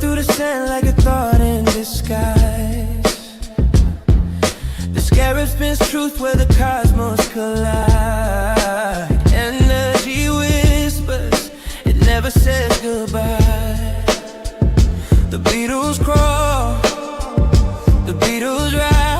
through the sand like a thought in disguise. The scarab spins truth where the cosmos collide. Energy whispers, it never says goodbye. The Beatles crawl, the Beatles rise.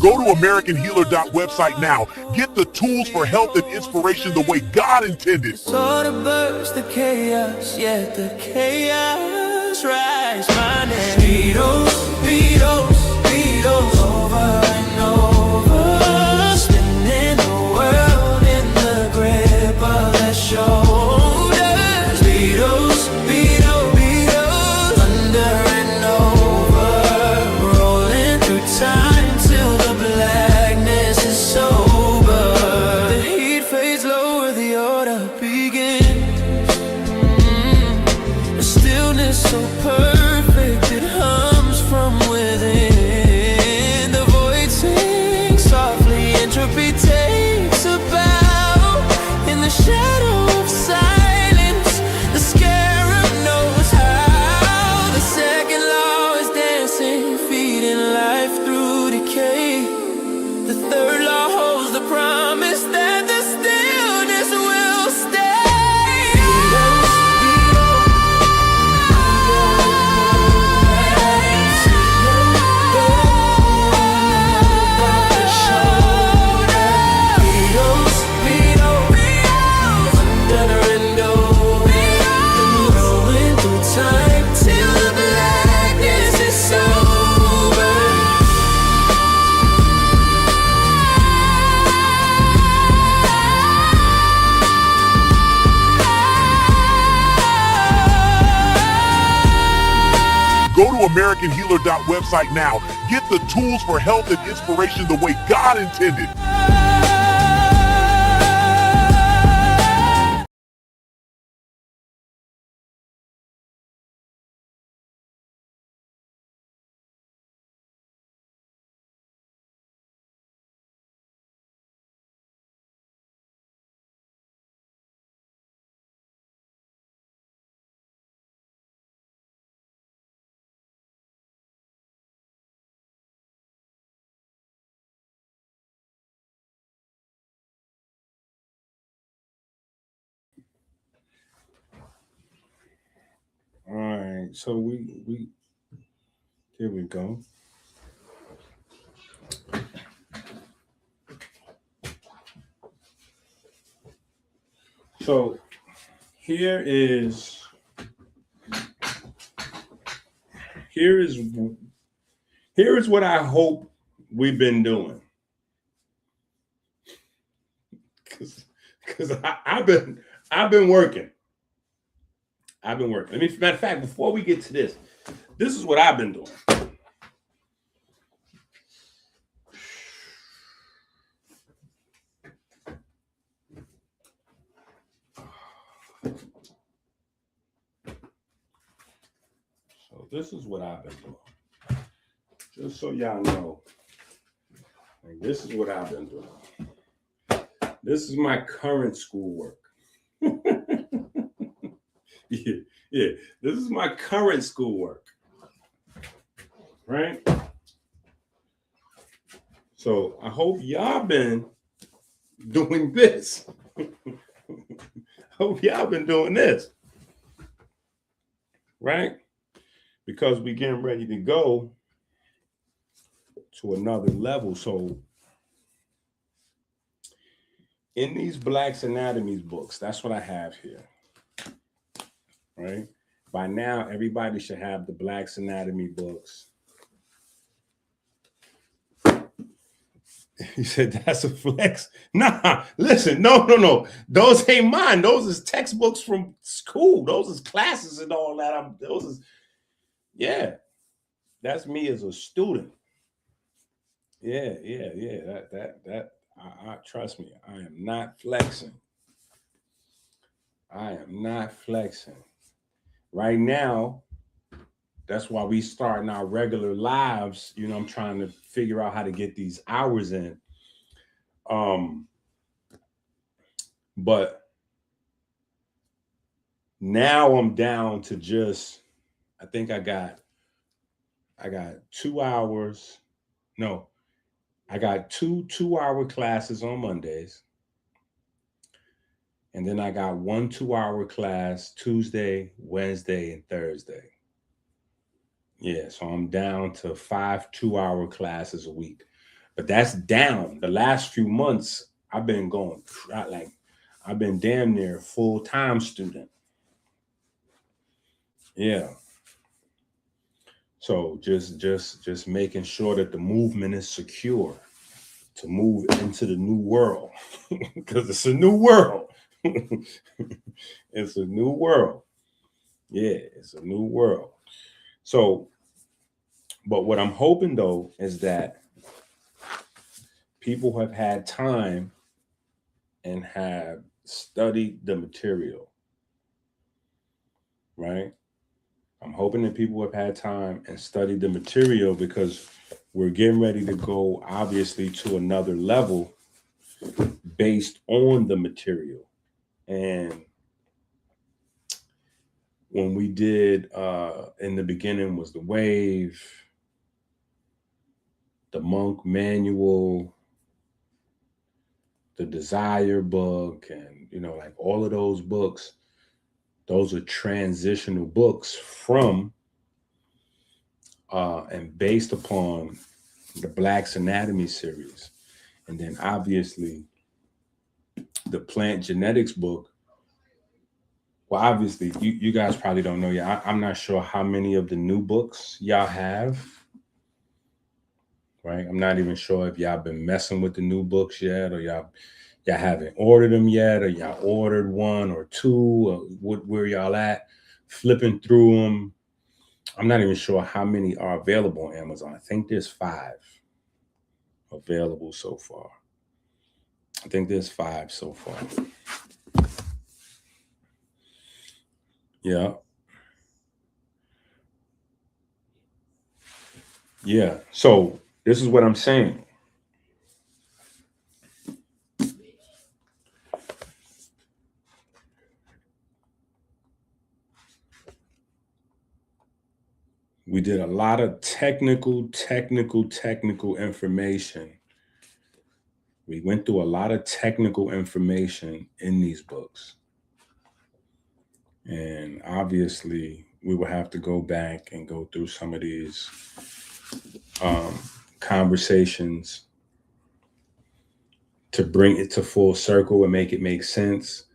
Go to AmericanHealer.website now. Get the tools for health and inspiration the way God intended. Sort of burst the chaos, yet the chaos rise. My name Beatles, Beatles, Beatles, over and over, spinning the world in the grip of their shoulders. Beatles, Beatles, Beatles, under and over, rolling through time till the blackness is sober. The heat fades lower, the order begins. The stillness so perfect, it hums from within. The void sings softly, entropy takes a bow. In the shadow of silence, the scarab knows how. The second law is dancing, feeding life through decay. The third law holds the promise that the stillness will stay. Go to AmericanHealer.website now. Get the tools for health and inspiration the way God intended. All right, so we here we go. So here is what I hope we've been doing, because I've been working. Matter of fact, before we get to this is what I've been doing. So this is what I've been doing. Just so y'all know, like, this is what I've been doing. This is my current schoolwork. Yeah, this is my current schoolwork, right? So I hope y'all been doing this. Hope y'all been doing this, right? Because we getting ready to go to another level. So in these Black's Anatomy books, that's what I have here. Right? By now, everybody should have the Black's Anatomy books. He said, that's a flex. Nah, listen, no. Those ain't mine. Those is textbooks from school. Those is classes and all that. Yeah. That's me as a student. Yeah. That trust me, I am not flexing. Right now, that's why we starting our regular lives. You know, I'm trying to figure out how to get these hours in. But Now I'm down to just, I think I got 2 hours. No, I got two 2-hour classes on Mondays. And then I got 1 2-hour class Tuesday, Wednesday, and Thursday. Yeah, so I'm down to 5 2-hour classes a week. But that's down. The last few months, I've been going, like, I've been damn near full-time student. Yeah. So just making sure that the movement is secure to move into the new world, because it's a new world. It's a new world. Yeah, it's a new world. So, but what I'm hoping though is that people have had time and have studied the material, right? I'm hoping that people have had time and studied the material, because we're getting ready to go, obviously, to another level based on the material. And when we did, in the beginning was the Wave, the Monk Manual, the Desire book, and, like all of those books, those are transitional books from and based upon the Black's Anatomy series. And then obviously the plant genetics book. Well, obviously you guys probably don't know yet. I'm not sure how many of the new books y'all have, right? I'm not even sure if y'all been messing with the new books yet, or y'all haven't ordered them yet, or y'all ordered 1 or 2, or where y'all at, flipping through them. I'm not even sure how many are available on Amazon. I think there's 5 available so far. I think there's 5 so far. Yeah. Yeah. So this is what I'm saying. We did a lot of technical information. We went through a lot of technical information in these books. And obviously, we will have to go back and go through some of these conversations to bring it to full circle and make it make sense.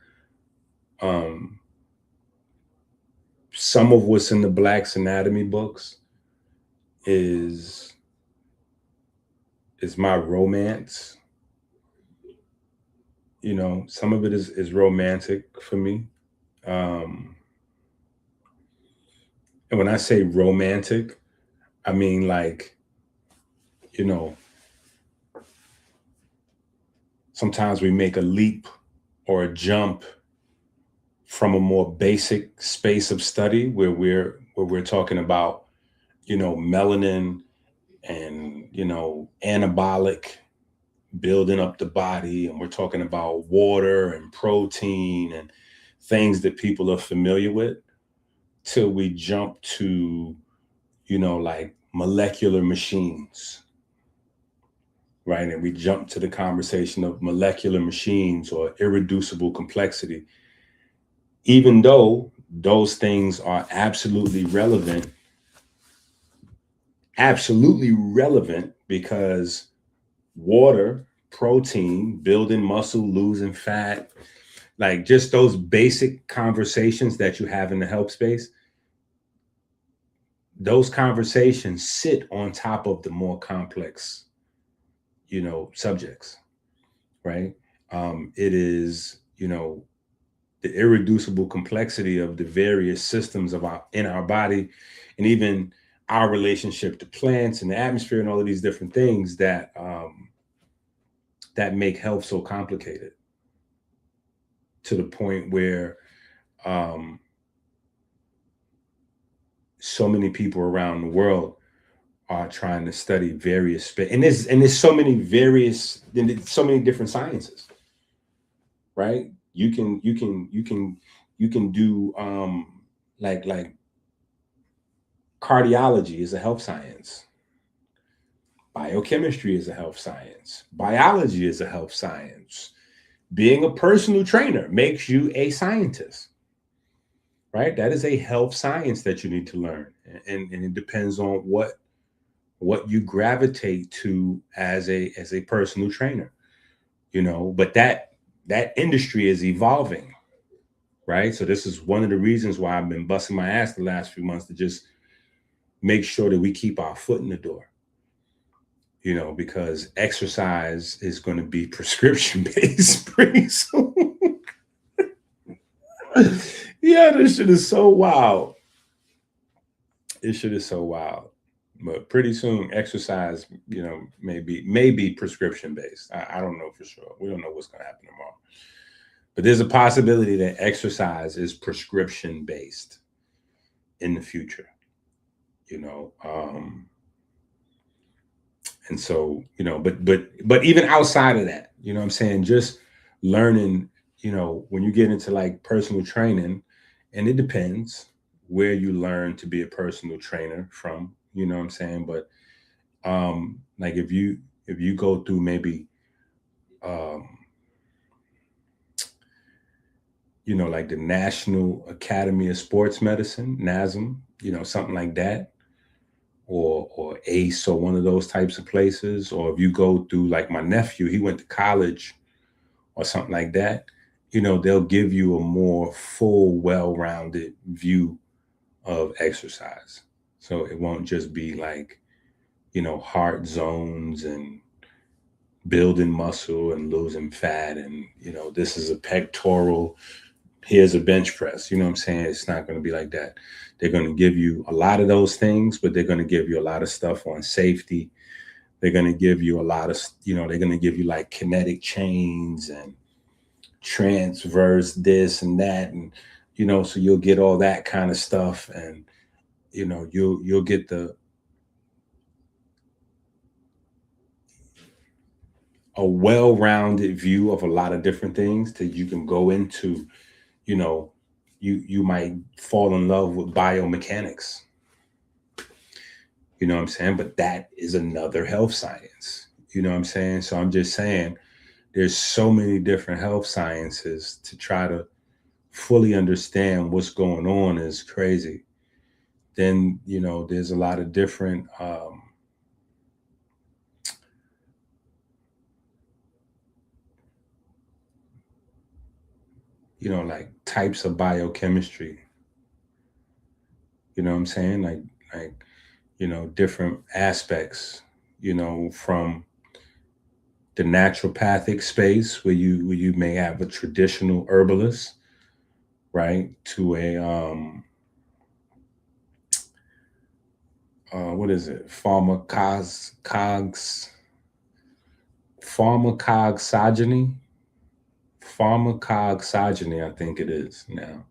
Some of what's in the Black's Anatomy books is my romance. Some of it is romantic for me. And when I say romantic, I mean, like, sometimes we make a leap or a jump from a more basic space of study where we're talking about, melanin and, anabolic building up the body, and we're talking about water and protein and things that people are familiar with, till we jump to, like molecular machines, right? And we jump to the conversation of molecular machines or irreducible complexity, even though those things are absolutely relevant, because water, protein, building muscle, losing fat, like just those basic conversations that you have in the health space, those conversations sit on top of the more complex, subjects, right? It is, the irreducible complexity of the various systems in our body, and even our relationship to plants and the atmosphere and all of these different things that that make health so complicated, to the point where so many people around the world are trying to study various and there's so many different sciences, right? You You can do like cardiology is a health science. Biochemistry is a health science. Biology is a health science. Being a personal trainer makes you a scientist, right? That is a health science that you need to learn. And it depends on what you gravitate to as a personal trainer, but that industry is evolving, right? So this is one of the reasons why I've been busting my ass the last few months to just make sure that we keep our foot in the door, because exercise is going to be prescription based pretty soon. Yeah, this shit is so wild. This shit is so wild. But pretty soon, exercise, may be prescription based. I don't know for sure. We don't know what's going to happen tomorrow. But there's a possibility that exercise is prescription based in the future. And so, but even outside of that, I'm saying, just learning, when you get into like personal training, and it depends where you learn to be a personal trainer from, what I'm saying? But like if you go through maybe like the National Academy of Sports Medicine, NASM, something like that, or ACE, or one of those types of places, or if you go through like my nephew, he went to college or something like that, they'll give you a more full, well-rounded view of exercise. So it won't just be like, heart zones and building muscle and losing fat. And, this is a pectoral, here's a bench press. You know what I'm saying? It's not going to be like that. They're going to give you a lot of those things, but they're going to give you a lot of stuff on safety. They're going to give you a lot of, they're going to give you like kinetic chains and transverse this and that. And, so you'll get all that kind of stuff. And, you'll get a well-rounded view of a lot of different things that you can go into. You might fall in love with biomechanics. You know what I'm saying? But that is another health science. You know what I'm saying? So I'm just saying there's so many different health sciences. To try to fully understand what's going on is crazy. Then, there's a lot of different like types of biochemistry. You know what I'm saying? Like, different aspects, from the naturopathic space where you may have a traditional herbalist, right? To a, what is it? Pharmacoxogeny, I think it is now.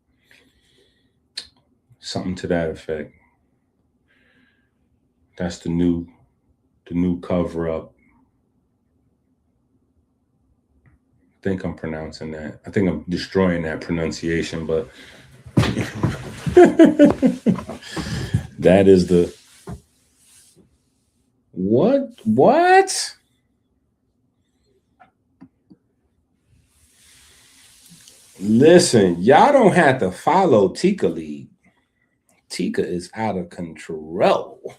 Something to that effect. That's the new cover up. I think I'm pronouncing that. I think I'm destroying that pronunciation, but that is the what? Listen, y'all don't have to follow Tika League. Tika is out of control.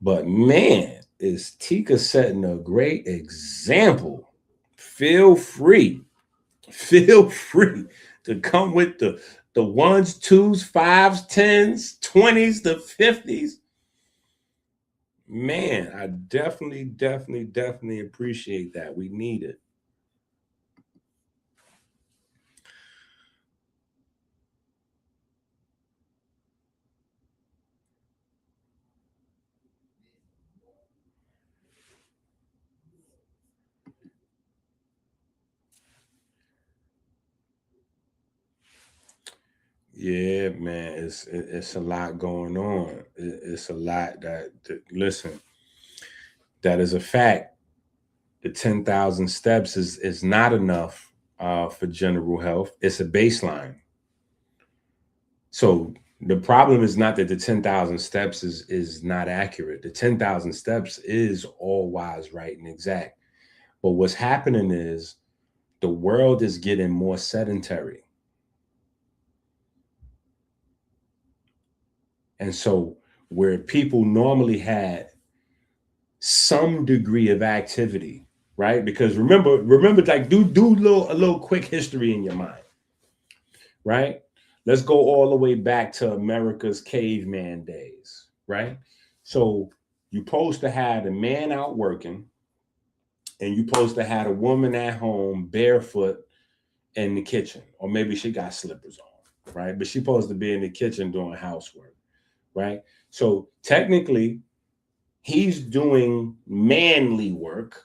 But man, is Tika setting a great example. Feel free to come with the 1s, 2s, 5s, 10s, 20s, the 50s. Man, I definitely appreciate that. We need it. Yeah, man, it's a lot going on. It's a lot that listen, that is a fact. The 10,000 steps is not enough for general health. It's a baseline. So the problem is not that the 10,000 steps is not accurate. The 10,000 steps is all wise, right, and exact. But what's happening is the world is getting more sedentary. And so where people normally had some degree of activity, right? Because remember, like do a little quick history in your mind, right? Let's go all the way back to America's caveman days, right? So you're supposed to have a man out working, and you're supposed to have a woman at home barefoot in the kitchen, or maybe she got slippers on, right? But she's supposed to be in the kitchen doing housework, right? So technically, he's doing manly work.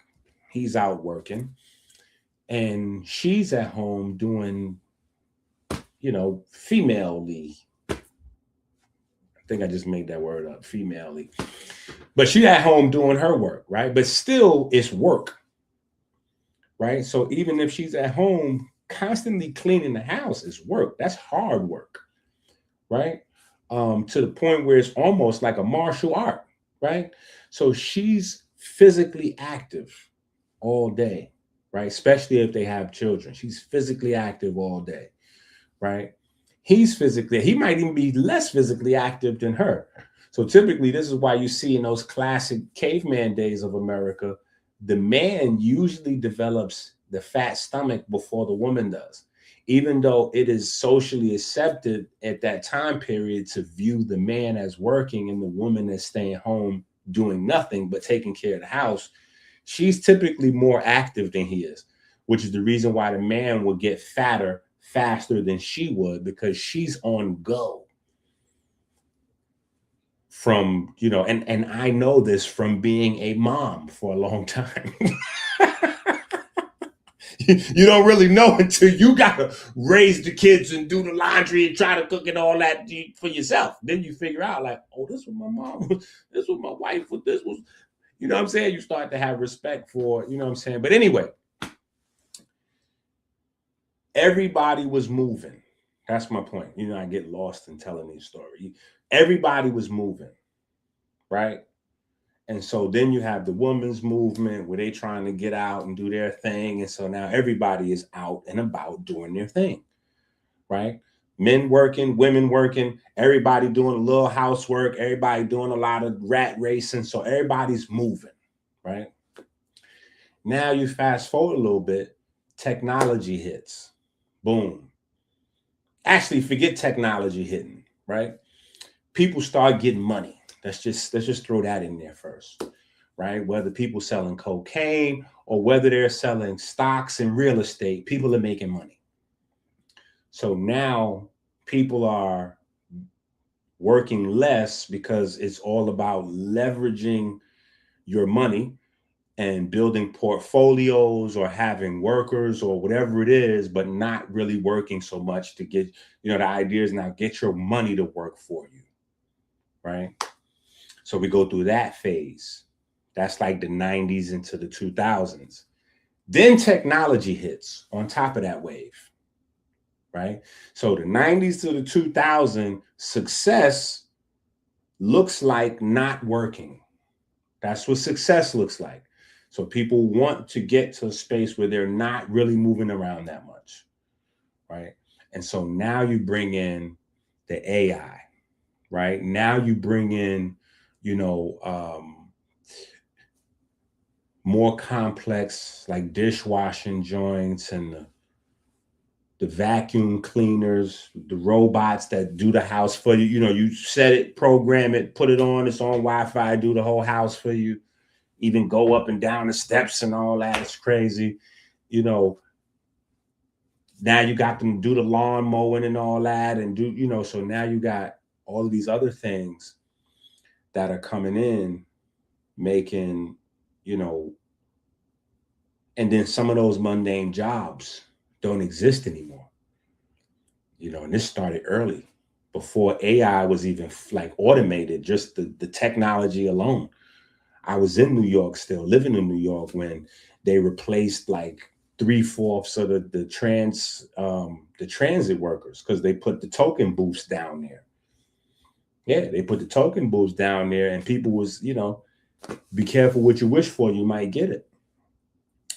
He's out working, and she's at home doing, femalely. I think I just made that word up, femalely. But she's at home doing her work, right? But still, it's work, right? So even if she's at home constantly cleaning the house, is work. That's hard work, right? To the point where it's almost like a martial art, right? So she's physically active all day, right? Especially if they have children. She's physically active all day, right? He might even be less physically active than her. So typically, this is why you see in those classic caveman days of America, the man usually develops the fat stomach before the woman does, even though it is socially accepted at that time period to view the man as working and the woman as staying home doing nothing but taking care of the house. She's typically more active than he is, which is the reason why the man will get fatter faster than she would, because she's on go from, and I know this from being a mom for a long time. You don't really know until you gotta raise the kids and do the laundry and try to cook and all that for yourself. Then you figure out, like, oh, this was my mom, this was my wife, this was, what I'm saying? You start to have respect for, what I'm saying? But anyway, everybody was moving. That's my point. I get lost in telling these stories. Everybody was moving, right? And so then you have the women's movement where they trying to get out and do their thing. And so now everybody is out and about doing their thing, right? Men working, women working, everybody doing a little housework, everybody doing a lot of rat racing. So everybody's moving, right? Now you fast forward a little bit, technology hits. Boom. Actually, forget technology hitting, right? People start getting money. Let's just throw that in there first, right? Whether people selling cocaine or whether they're selling stocks and real estate, people are making money. So now people are working less because it's all about leveraging your money and building portfolios or having workers or whatever it is, but not really working so much to get, the idea is now get your money to work for you, right? So we go through that phase. That's like the 90s into the 2000s. Then technology hits on top of that wave, right? So the 90s to the 2000s, success looks like not working. That's what success looks like. So people want to get to a space where they're not really moving around that much, right? And so now you bring in the AI, right? Now you bring in, more complex, like dishwashing joints and the vacuum cleaners, the robots that do the house for you. You set it, program it, put it on, it's on Wi-Fi, do the whole house for you, even go up and down the steps and all that. It's crazy. Now you got them do the lawn mowing and all that and do, so now you got all of these other things that are coming in, making, and then some of those mundane jobs don't exist anymore. And this started early, before AI was even like automated, just the technology alone. I was in New York still, living in New York, when they replaced like 3/4 of the transit workers, because they put the token booths down there. Yeah, they put the token booths down there, and people was, be careful what you wish for, you might get it.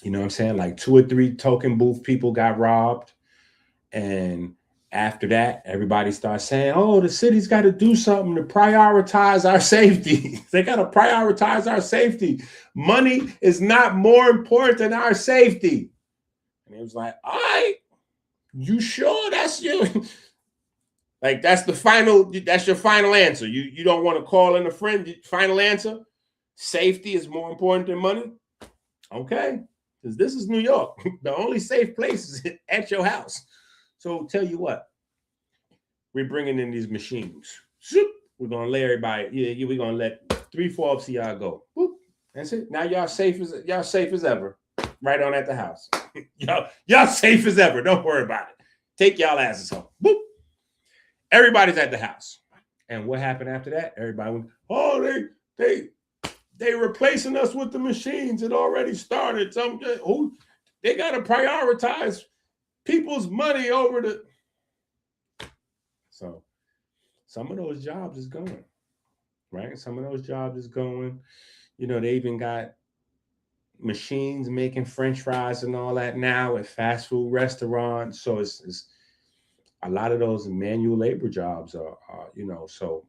You know what I'm saying? Like 2 or 3 token booth people got robbed. And after that, everybody starts saying, oh, the city's got to do something to prioritize our safety. They got to prioritize our safety. Money is not more important than our safety. And it was like, all right, you sure that's you? Like, that's your final answer. You don't want to call in a friend. Final answer, safety is more important than money. Okay, because this is New York. The only safe place is at your house. So tell you what, we're bringing in these machines. We're gonna lay everybody. Yeah, we're gonna let 3/4 of y'all go. Boop. That's it. Now y'all safe as ever. Right on at the house. y'all safe as ever. Don't worry about it. Take y'all asses home. Boop. Everybody's at the house. And what happened after that? Everybody went, oh, they replacing us with the machines. It already started. They gotta prioritize people's money over the. So some of those jobs is going, right? Some of those jobs is going. They even got machines making French fries and all that now at fast food restaurants. So it's a lot of those manual labor jobs are so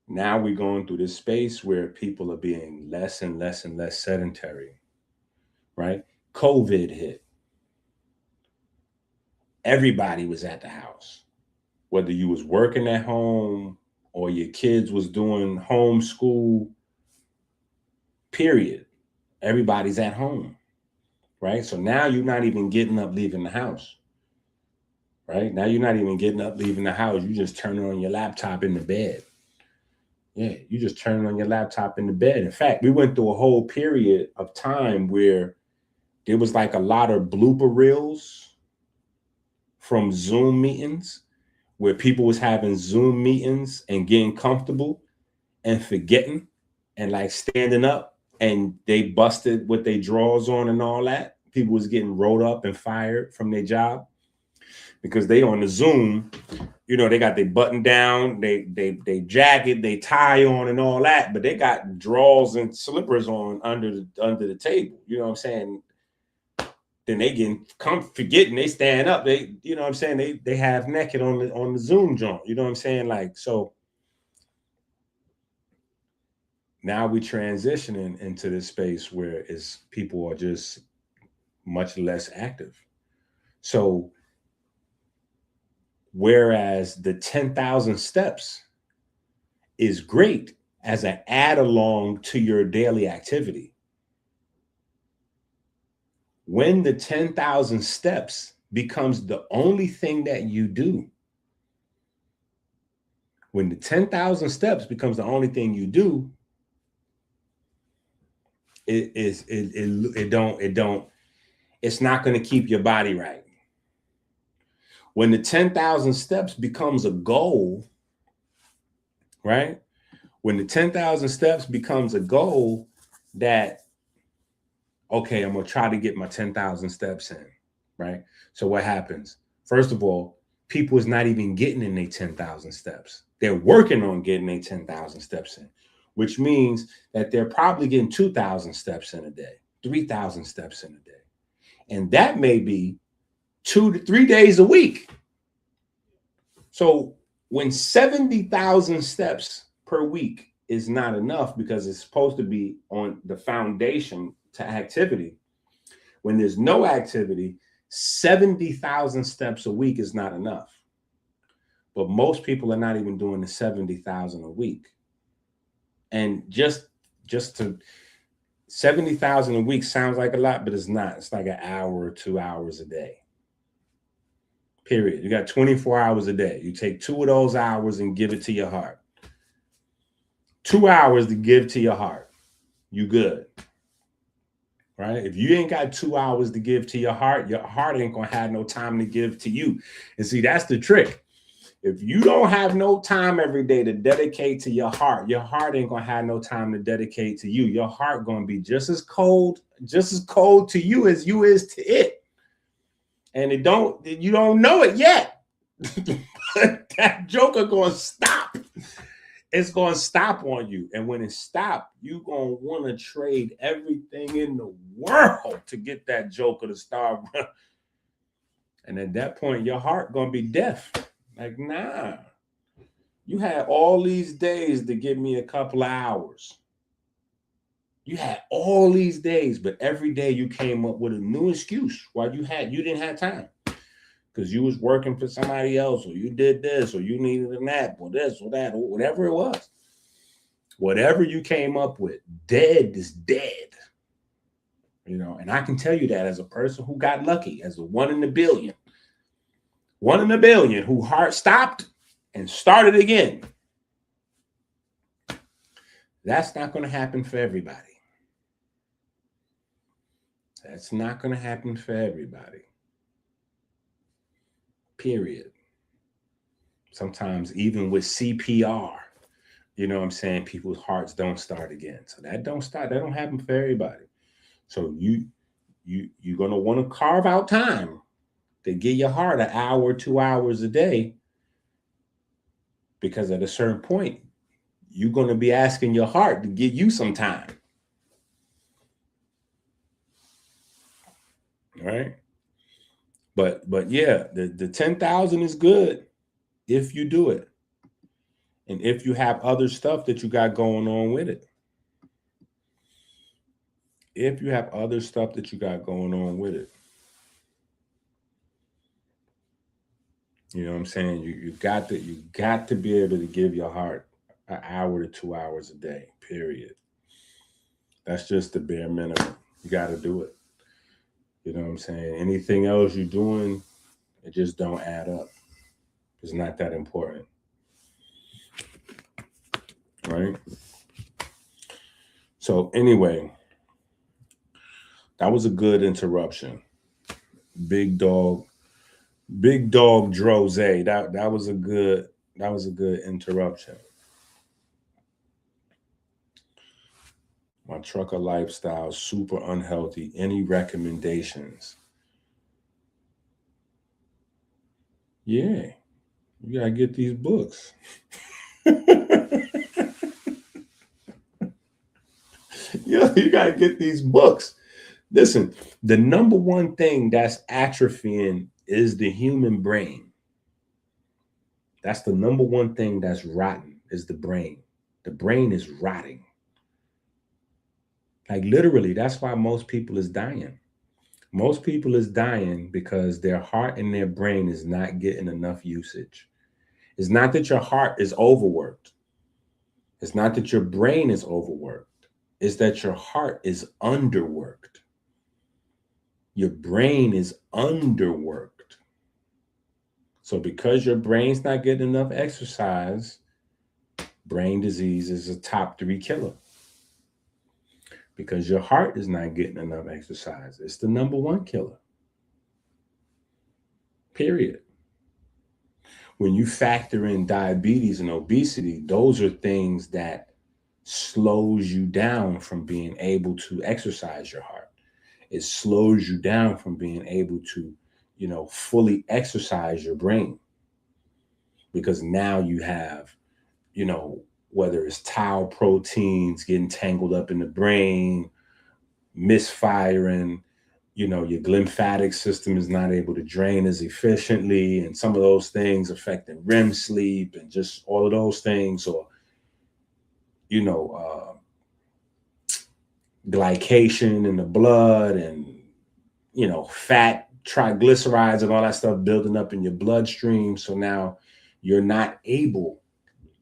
now we're going through this space where people are being less and less and less sedentary, right? COVID hit. Everybody was at the house, whether you was working at home or your kids was doing homeschool, period. Everybody's at home, right? So now you're not even getting up, leaving the house, right? Now you're not even getting up, leaving the house. You just turn on your laptop in the bed. Yeah, you just turn on your laptop in the bed. In fact, we went through a whole period of time where there was like a lot of blooper reels from Zoom meetings where people was having Zoom meetings and getting comfortable and forgetting and like standing up, and they busted with their drawers on and all that. People was getting rolled up and fired from their job because they on the Zoom, they got their button down, they jacket, they tie on and all that, but they got drawers and slippers on under the table. You know what I'm saying? Then they getting forgetting, they stand up, they, they half naked on the Zoom joint. You know what I'm saying? Like, so now we transitioning into this space where people are just much less active. So whereas the 10,000 steps is great as an add along to your daily activity, when the 10,000 steps becomes the only thing that you do, when the 10,000 steps becomes the only thing you do, it's not going to keep your body right. When the 10,000 steps becomes a goal, right? When the 10,000 steps becomes a goal that, okay, I'm going to try to get my 10,000 steps in, right? So what happens? First of all, people is not even getting in their 10,000 steps. They're working on getting their 10,000 steps in, which means that they're probably getting 2,000 steps in a day, 3,000 steps in a day. And that may be 2 to 3 days a week. So when 70,000 steps per week is not enough because it's supposed to be on the foundation to activity, when there's no activity, 70,000 steps a week is not enough. But most people are not even doing the 70,000 a week. And just to 70,000 a week sounds like a lot, but it's not. It's like an hour or 2 hours a day. Period. You got 24 hours a day. You take 2 of those hours and give it to your heart. 2 hours to give to your heart. You good. Right? If you ain't got 2 hours to give to your heart ain't going to have no time to give to you. And see, that's the trick. If you don't have no time every day to dedicate to your heart ain't gonna have no time to dedicate to you. Your heart gonna be just as cold to you as you is to it. And you don't know it yet. But that joker gonna stop. It's gonna stop on you. And when it stops, you're gonna want to trade everything in the world to get that joker to start running. And at that point, your heart gonna be deaf. Like, nah, you had all these days to give me a couple of hours. You had all these days, but every day you came up with a new excuse why you didn't have time. Because you was working for somebody else, or you did this, or you needed a nap, or this, or that, or whatever it was. Whatever you came up with, dead is dead. You know, and I can tell you that as a person who got lucky, as a 1 in a billion. 1 in a billion who heart stopped and started again. That's not going to happen for everybody. That's not going to happen for everybody. Period. Sometimes even with CPR, you know what I'm saying, people's hearts don't start again. So that don't happen for everybody. So you're going to want to carve out time to give your heart an hour, 2 hours a day, because at a certain point, you're going to be asking your heart to give you some time. Right? But yeah, the 10,000 is good if you do it. And if you have other stuff that you got going on with it. If you have other stuff that you got going on with it. You know what I'm saying? You got to be able to give your heart an hour to 2 hours a day, period. That's just the bare minimum. You got to do it. You know what I'm saying? Anything else you're doing, it just don't add up. It's not that important. Right? So anyway, that was a good interruption. Big dog Drose. That was a good interruption. My trucker lifestyle, super unhealthy. Any recommendations? Yeah, you gotta get these books. You gotta get these books. Listen, the number one thing that's atrophying is the human brain. That's the number one thing that's rotten, is the brain. The brain is rotting. Like literally, that's why most people is dying. Most people is dying because their heart and their brain is not getting enough usage. It's not that your heart is overworked. It's not that your brain is overworked. It's that your heart is underworked. Your brain is underworked. So because your brain's not getting enough exercise, brain disease is a top 3 killer. Because your heart is not getting enough exercise, it's the number 1 killer. Period. When you factor in diabetes and obesity, those are things that slows you down from being able to exercise your heart. It slows you down from being able to, fully exercise your brain. Because now you have, whether it's tau proteins getting tangled up in the brain, misfiring, your lymphatic system is not able to drain as efficiently, and some of those things affecting REM sleep and just all of those things, or, glycation in the blood and, fat, triglycerides and all that stuff building up in your bloodstream. So now you're not able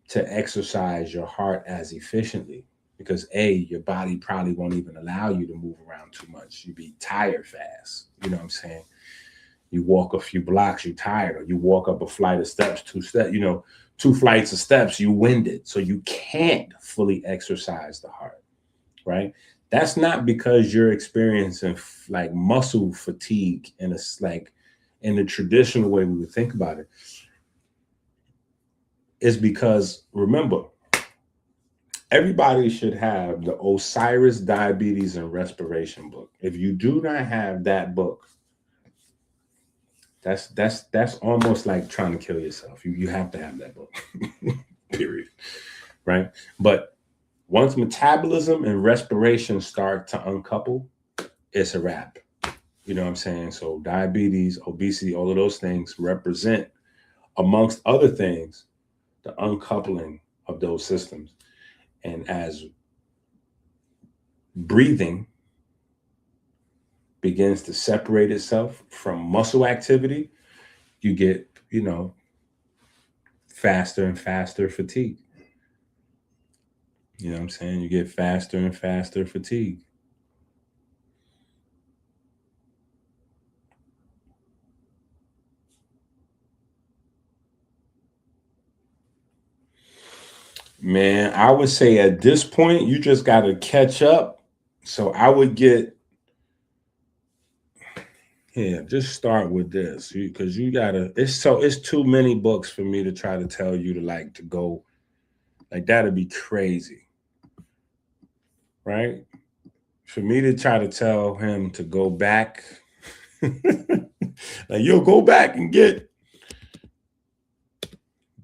to exercise your heart as efficiently because your body probably won't even allow you to move around too much. You be tired fast. You know what I'm saying? You walk a few blocks, you're tired, or you walk up a flight of steps, 2 flights of steps, you winded. So you can't fully exercise the heart, right? That's not because you're experiencing like muscle fatigue, and it's like in the traditional way we would think about it. is because, remember, everybody should have the Osiris Diabetes and Respiration book. If you do not have that book, that's almost like trying to kill yourself. You have to have that book. Period. Right? But once metabolism and respiration start to uncouple, it's a wrap. You know what I'm saying? So diabetes, obesity, all of those things represent, amongst other things, the uncoupling of those systems. And as breathing begins to separate itself from muscle activity, you get, faster and faster fatigue. You know what I'm saying? You get faster and faster fatigue. Man, I would say at this point, you just got to catch up. So I would get, just start with this, because you gotta, it's too many books for me to try to tell you to go, that'd be crazy. Right? For me to try to tell him to go back, you'll go back and get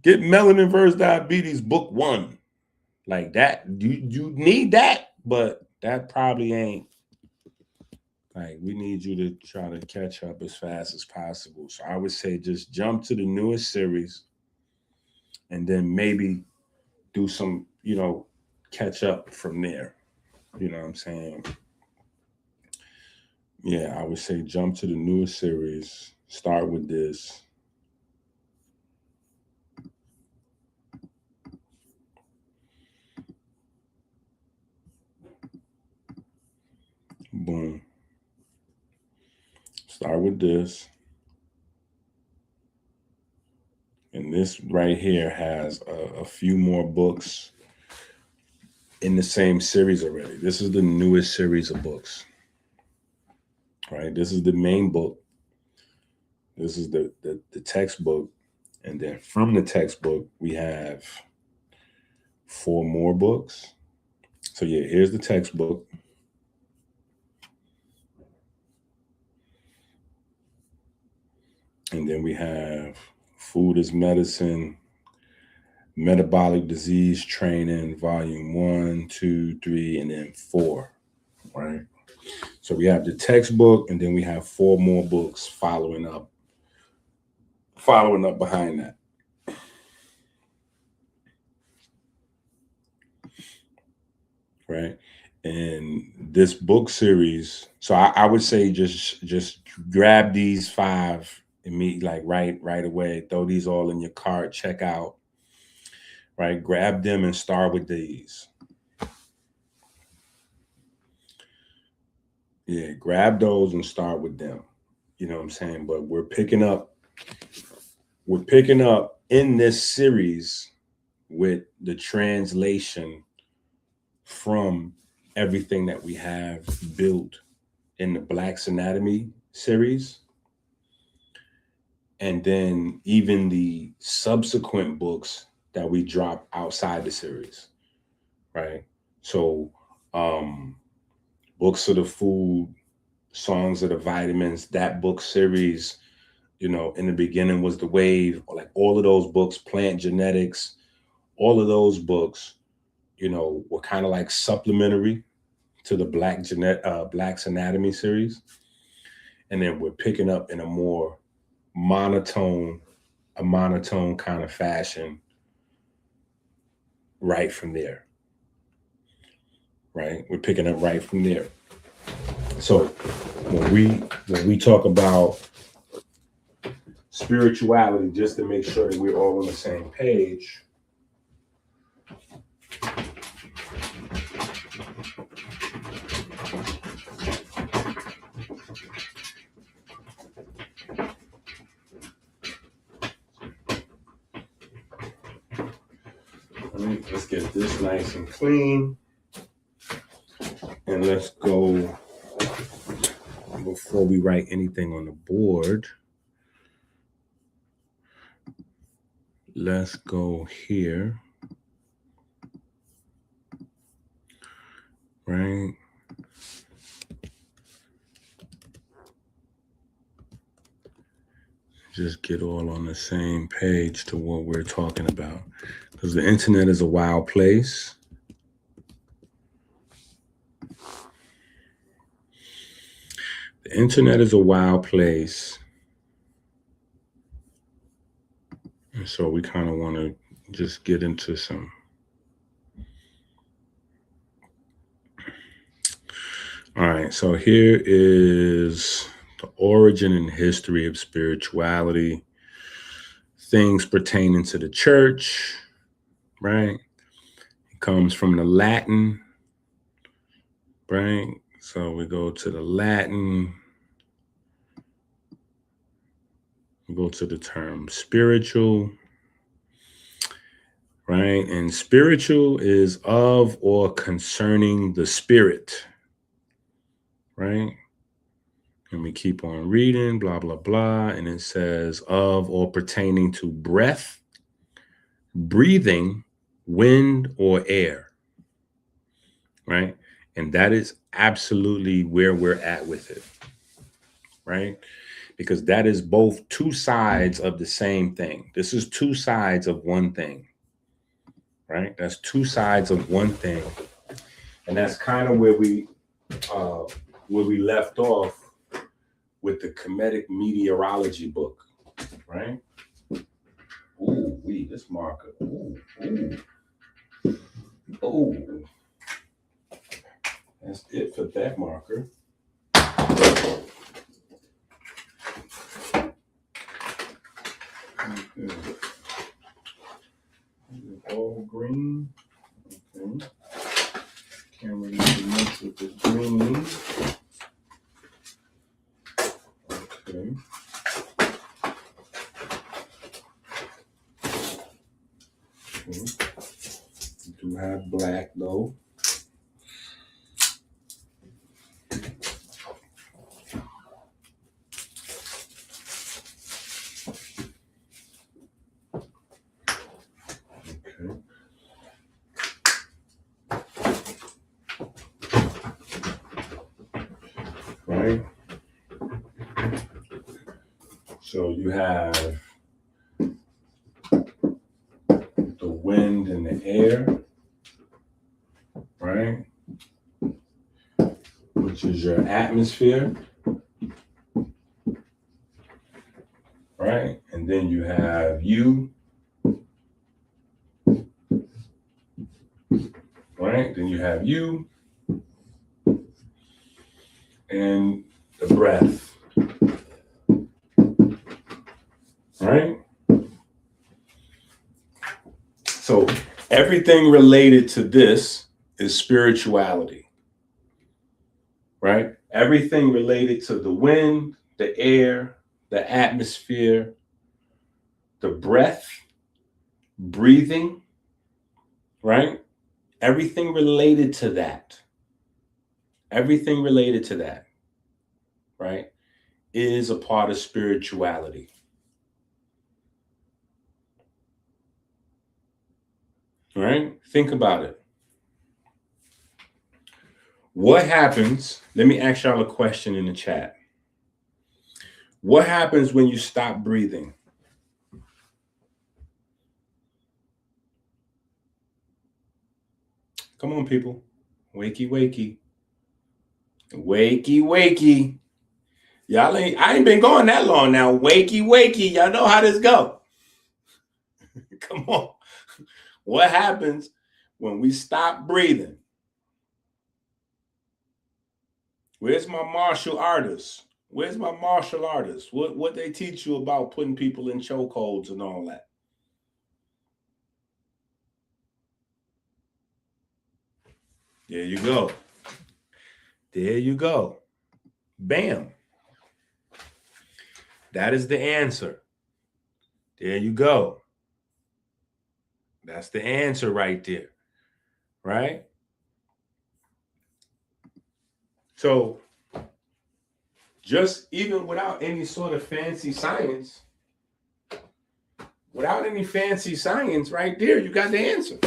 Melanin versus Diabetes book 1. Like that, you need that, but that probably ain't. We need you to try to catch up as fast as possible. So I would say just jump to the newest series and then maybe do some, catch up from there. You know what I'm saying? Yeah, I would say jump to the newest series, start with this. Boom. Start with this. And this right here has a few more books in the same series already. This is the newest series of books. Right? This is the main book. This is the textbook. And then from the textbook, we have 4 more books. So yeah, here's the textbook. And then we have Food is Medicine, Metabolic Disease Training, Volume 1, 2, 3, and then 4, right? So we have the textbook, and then we have 4 more books following up behind that. Right? And this book series, so I would say just grab these 5 and meet right away. Throw these all in your cart, check out. Right? Grab them and start with these. Yeah, grab those and start with them. You know what I'm saying? But we're picking up in this series with the translation from everything that we have built in the Black's Anatomy series. And then even the subsequent books that we drop outside the series, right? So Books of the Food, Songs of the Vitamins, that book series, in the beginning was The Wave, all of those books, Plant Genetics, all of those books, were kind of like supplementary to the Black's Anatomy series. And then we're picking up in a more monotone kind of fashion right from there. Right? We're picking up right from there. So when we talk about spirituality, just to make sure that we're all on the same page, let's get this nice and clean. And let's go, before we write anything on the board, let's go here. Right? Just get all on the same page to what we're talking about. Because the internet is a wild place. The internet is a wild place. And so we kind of want to just get into some. All right. So here is the origin and history of spirituality, things pertaining to the church, right? It comes from the Latin, right? So we go to the Latin, we go to the term spiritual, right? And spiritual is of or concerning the spirit, right? And we keep on reading, blah, blah, blah. And it says of or pertaining to breath, breathing, wind, or air, right? And that is absolutely where we're at with it, right? Because that is both two sides of the same thing. This is two sides of one thing, right? That's two sides of one thing. And that's kind of where we left off with the Comedic Meteorology book, right? Ooh, this marker. Ooh. That's it for that marker. Okay. All green. Okay. Can't really mix with the green. Okay. We do have black though. Okay. Right. So you have the wind and the air, right? Which is your atmosphere, right? And then you have you, right? Then you have you and the breath, right? So everything related to this is spirituality, right? Everything related to the wind, the air, the atmosphere, the breath, breathing, right? Everything related to that, right, is a part of spirituality. Right? Think about it. What happens? Let me ask y'all a question in the chat. What happens when you stop breathing? Come on, people. Wakey, wakey. Wakey, wakey. I ain't been going that long now. Wakey, wakey. Y'all know how this go. Come on. What happens when we stop breathing? Where's my martial artists? What they teach you about putting people in chokeholds and all that? There you go. Bam. That is the answer. There you go. That's the answer right there. Right? So, just even without any sort of fancy science, Without any fancy science, right there, you got the answer.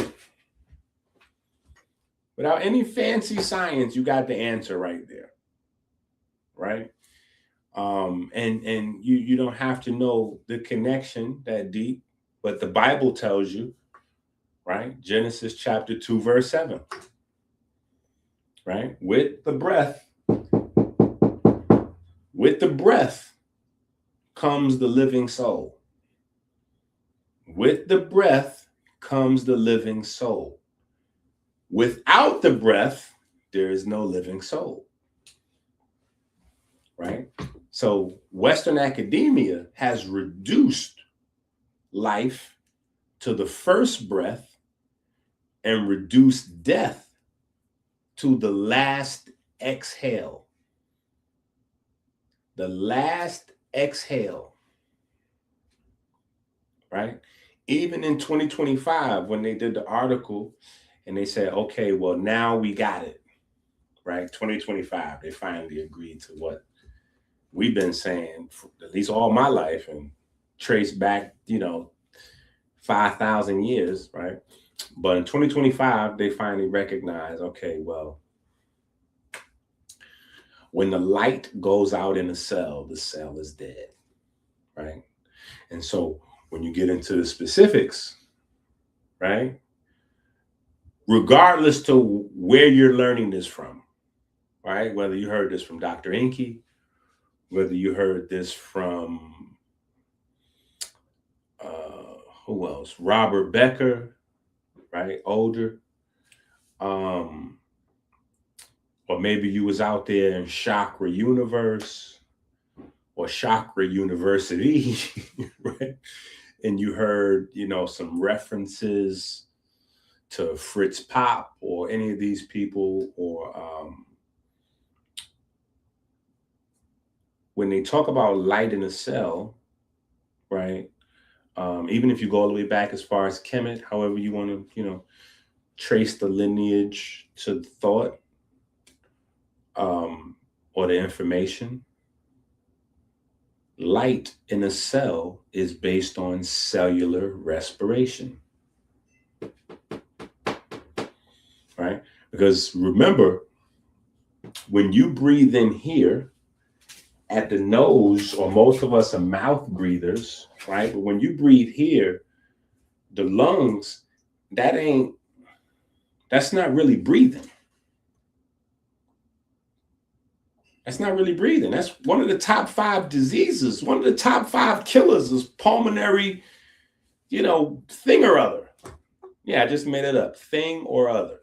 Without any fancy science, you got the answer right there. Right? And you don't have to know the connection that deep, but the Bible tells you, right? Genesis chapter 2, verse 7. Right? With the breath comes the living soul. With the breath comes the living soul. Without the breath, there is no living soul. Right? So Western academia has reduced life to the first breath and reduced death to the last exhale. The last exhale. Right? Even in 2025, when they did the article and they said, okay, well, now we got it. Right? 2025, they finally agreed to what we've been saying for at least all my life and trace back, 5,000 years, right? But in 2025, they finally recognize, okay, well, when the light goes out in a cell, the cell is dead, right? And so when you get into the specifics, right, regardless to where you're learning this from, right, whether you heard this from Dr. Inky, whether you heard this from, who else? Robert Becker, right? Older. Or maybe you was out there in Chakra Universe or Chakra University, right? And you heard, some references to Fritz Pop or any of these people, or when they talk about light in a cell, right? Even if you go all the way back as far as Kemet, however you want to, trace the lineage to the thought or the information, light in a cell is based on cellular respiration, right? Because remember, when you breathe in here at the nose, or most of us are mouth breathers, right? But when you breathe here, the lungs, that's not really breathing. That's not really breathing. That's one of the top 5 diseases. One of the top 5 killers is pulmonary, thing or other. Yeah, I just made it up. Thing or other,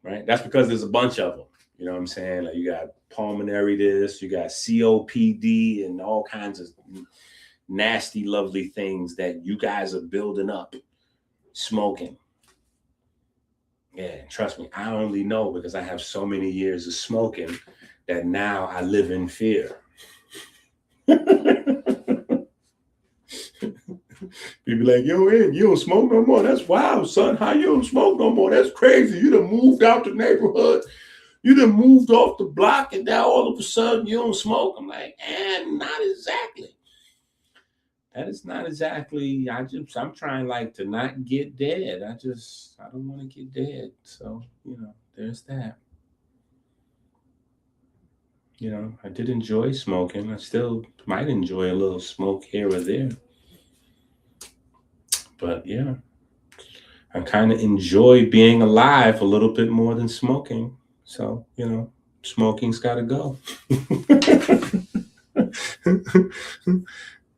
right? That's because there's a bunch of them. You know what I'm saying? Like, you got pulmonary this, you got COPD, and all kinds of nasty, lovely things that you guys are building up smoking. Yeah, trust me, I only know because I have so many years of smoking that now I live in fear. People like, yo, Ed, you don't smoke no more. That's wild, son. How you don't smoke no more? That's crazy. You done moved out the neighborhood. You done moved off the block, and now all of a sudden you don't smoke. I'm like, not exactly. That is not exactly. I'm trying to not get dead. I don't want to get dead. So, there's that. I did enjoy smoking. I still might enjoy a little smoke here or there. But yeah, I kind of enjoy being alive a little bit more than smoking. So, smoking's got to go.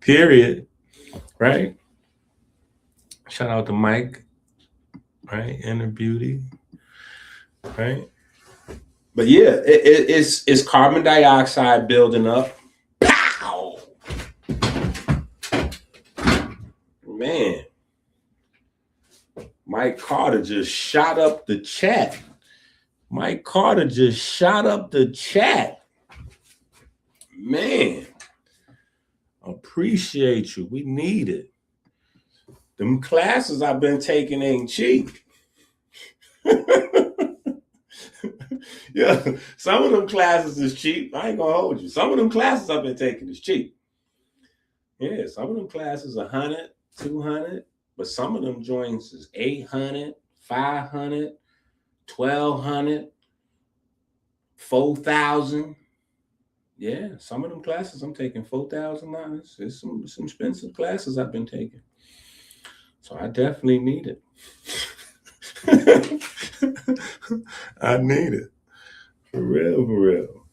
Period. Right? Shout out to Mike. Right? Inner Beauty. Right? But yeah, it's carbon dioxide building up. Pow! Man. Mike Carter just shot up the chat. Man. Appreciate you. We need it. Them classes I've been taking ain't cheap. Yeah, some of them classes is cheap. I ain't gonna hold you. Some of them classes I've been taking is cheap. Yeah, some of them classes are $100, 200, but some of them joints is 800, 500, 1200, 4,000. Yeah, some of them classes I'm taking $4,000. It's some expensive classes I've been taking. So I definitely need it. I need it. For real, for real.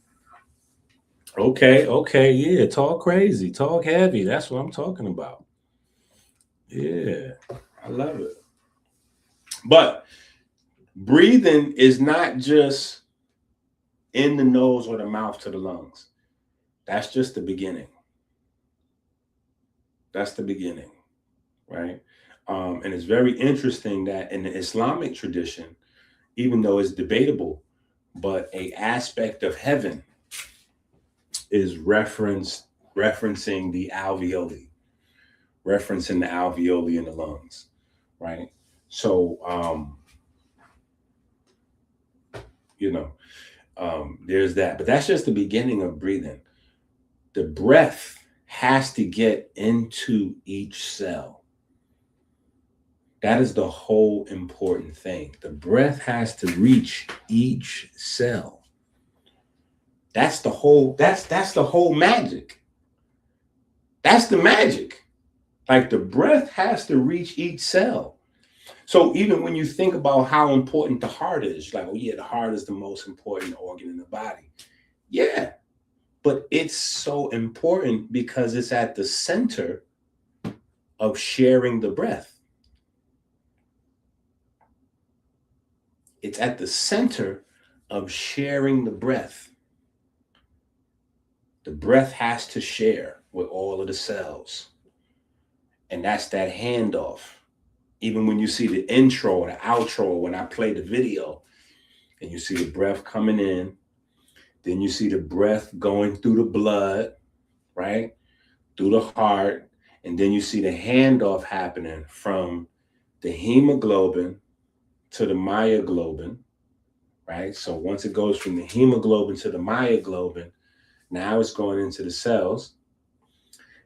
Okay, yeah. Talk crazy, talk heavy. That's what I'm talking about. Yeah, I love it. But breathing is not just in the nose or the mouth to the lungs. That's just the beginning. That's the beginning, right? And it's very interesting that in the Islamic tradition, even though it's debatable, but a aspect of heaven is referencing the alveoli, in the lungs, right? So, there's that, but that's just the beginning of breathing. The breath has to get into each cell. That is the whole important thing. The breath has to reach each cell. That's the whole magic. That's the magic. Like the breath has to reach each cell. So even when you think about how important the heart is, like, oh yeah, the heart is the most important organ in the body. Yeah, but it's so important because it's at the center of sharing the breath. It's at the center of sharing the breath. The breath has to share with all of the cells. And that's that handoff. Even when you see the intro or the outro, when I play the video and you see the breath coming in, then you see the breath going through the blood, right? Through the heart. And then you see the handoff happening from the hemoglobin to the myoglobin, right? So once it goes from the hemoglobin to the myoglobin, now it's going into the cells.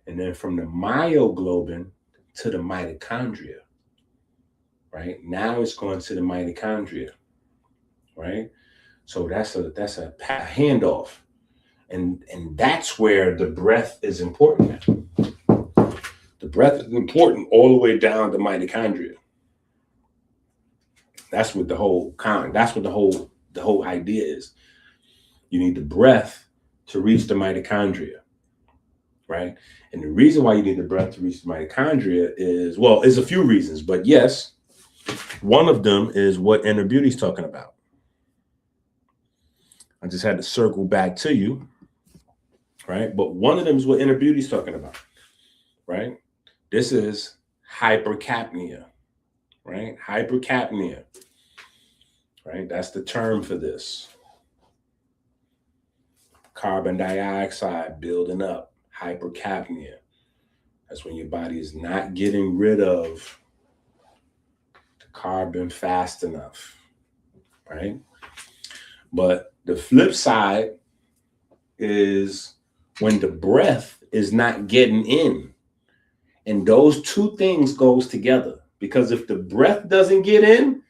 And then from the myoglobin to the mitochondria, right? Now it's going to the mitochondria, right? So that's a handoff. And that's where the breath is important. The breath is important all the way down to mitochondria. That's what the whole idea is. You need the breath to reach the mitochondria, right? And the reason why you need the breath to reach the mitochondria is, well, there's a few reasons, but yes, one of them is what Inner Beauty's talking about. I just had to circle back to you, right? But one of them is what Inner Beauty's talking about, right? This is hypercapnia, right? Hypercapnia, right? That's the term for this. Carbon dioxide building up, hypercapnia. That's when your body is not getting rid of the carbon fast enough, right? But the flip side is when the breath is not getting in. And those two things goes together, because if the breath doesn't get in,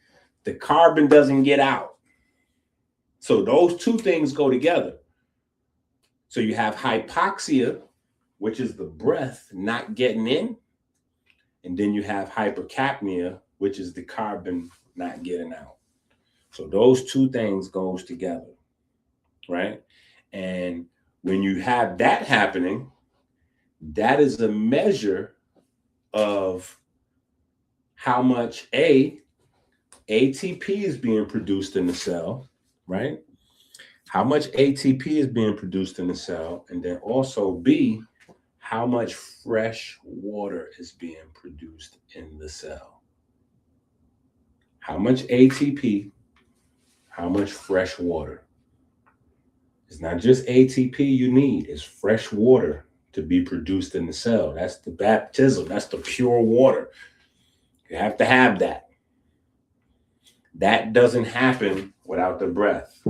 the carbon doesn't get out. So those two things go together. So you have hypoxia, which is the breath not getting in. And then you have hypercapnia, which is the carbon not getting out. So those two things goes together, right? And when you have that happening, that is a measure of how much ATP is being produced in the cell, right? How much ATP is being produced in the cell, and then also B, how much fresh water is being produced in the cell. How much ATP, how much fresh water. It's not just ATP you need, it's fresh water to be produced in the cell. That's the baptism, that's the pure water. You have to have that. That doesn't happen without the breath,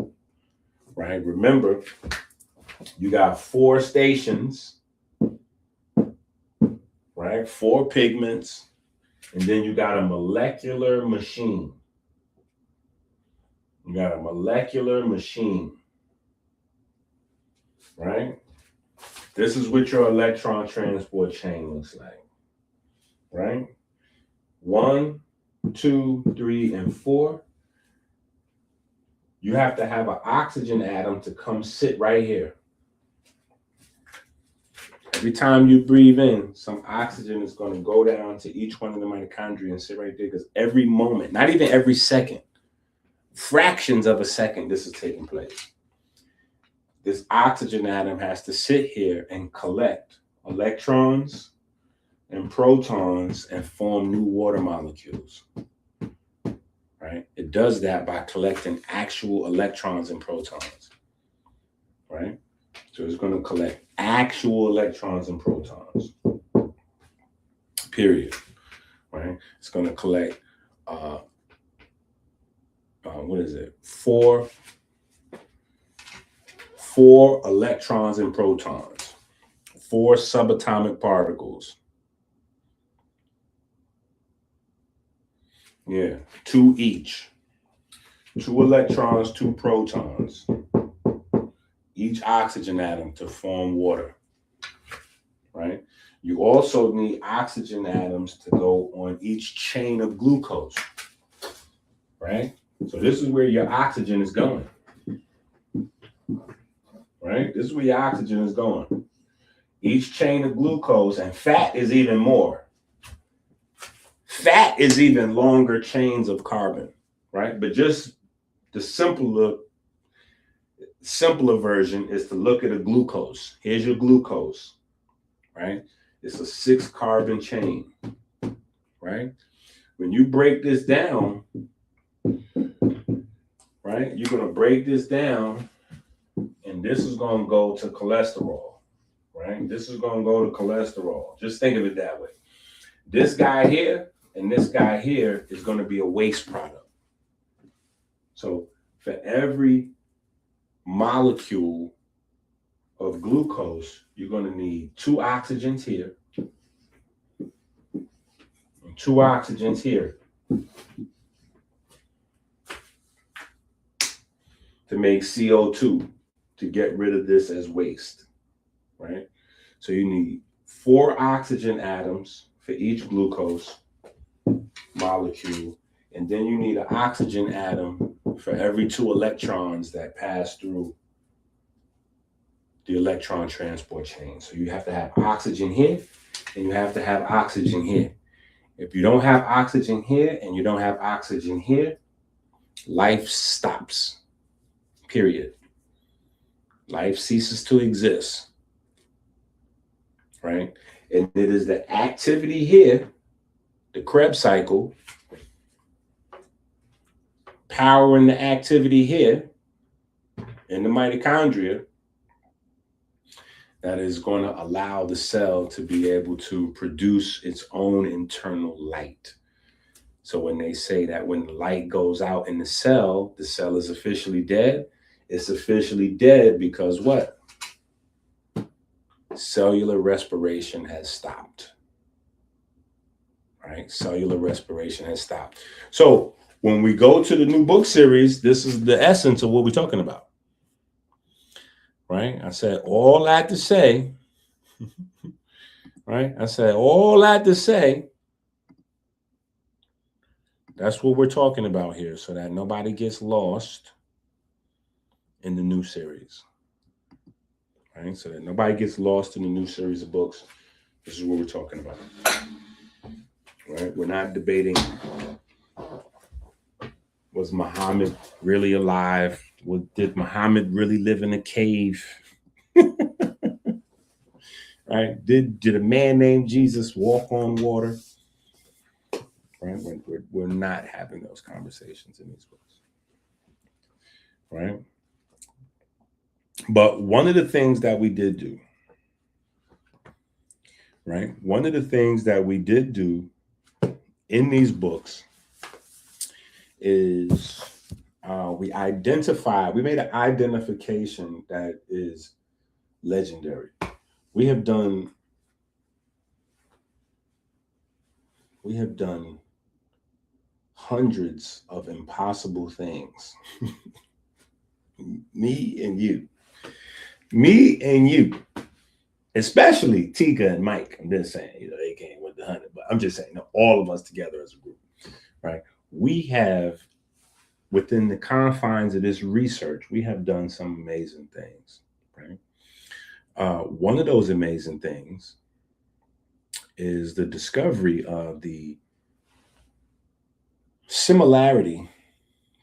right? Remember, you got 4 stations right? 4 pigments, and then you got a molecular machine. You got a molecular machine, right? This is what your electron transport chain looks like, right? 1, 2, 3, and 4. You have to have an oxygen atom to come sit right here. Every time you breathe in, some oxygen is going to go down to each one of the mitochondria and sit right there, because every moment, not even every second, fractions of a second, this is taking place. This oxygen atom has to sit here and collect electrons and protons and form new water molecules, right? It does that by collecting actual electrons and protons, right? So it's going to collect actual electrons and protons, period, right? It's going to collect, what is it? Four electrons and protons, 4 subatomic particles. Yeah, 2 each. 2 electrons, 2 protons. Each oxygen atom to form water, right? You also need oxygen atoms to go on each chain of glucose, right? So this is where your oxygen is going, right? This is where your oxygen is going. Each chain of glucose, and fat is even more. Fat is even longer chains of carbon, right? But just the simpler version is to look at a glucose. Here's your glucose, right? It's a 6 carbon chain, right? When you break this down, right, you're going to break this down, and this is going to go to cholesterol, right? This is going to go to cholesterol. Just think of it that way. This guy here and this guy here is going to be a waste product. So for every molecule of glucose, you're going to need 2 oxygens here and 2 oxygens here to make CO2 to get rid of this as waste, right? So you need 4 oxygen atoms for each glucose molecule, and then you need an oxygen atom for every 2 electrons that pass through the electron transport chain. So you have to have oxygen here, and you have to have oxygen here. If you don't have oxygen here and you don't have oxygen here, life stops, period. Life ceases to exist, right? And it is the activity here, the Krebs cycle, powering the activity here in the mitochondria, that is going to allow the cell to be able to produce its own internal light. So when they say that when the light goes out in the cell is officially dead, it's officially dead because what? Cellular respiration has stopped, right? Cellular respiration has stopped. So when we go to the new book series, this is the essence of what we're talking about, right? I said all that to say, right? I said all that to say, that's what we're talking about here, so that nobody gets lost in the new series, right? So that nobody gets lost in the new series of books. This is what we're talking about, right? We're not debating, was Muhammad really alive? Did Muhammad really live in a cave? Right? Did a man named Jesus walk on water? Right? We're not having those conversations in these books, right? But one of the things that we did do, right? One of the things that we did do in these books is we made an identification that is legendary. We have done We have done hundreds of impossible things. Me and you. Me and you. Especially Tika and Mike. I'm just saying, they came with the 100, but I'm just saying, all of us together as a group, right? We have, within the confines of this research, we have done some amazing things, right? One of those amazing things is the discovery of the similarity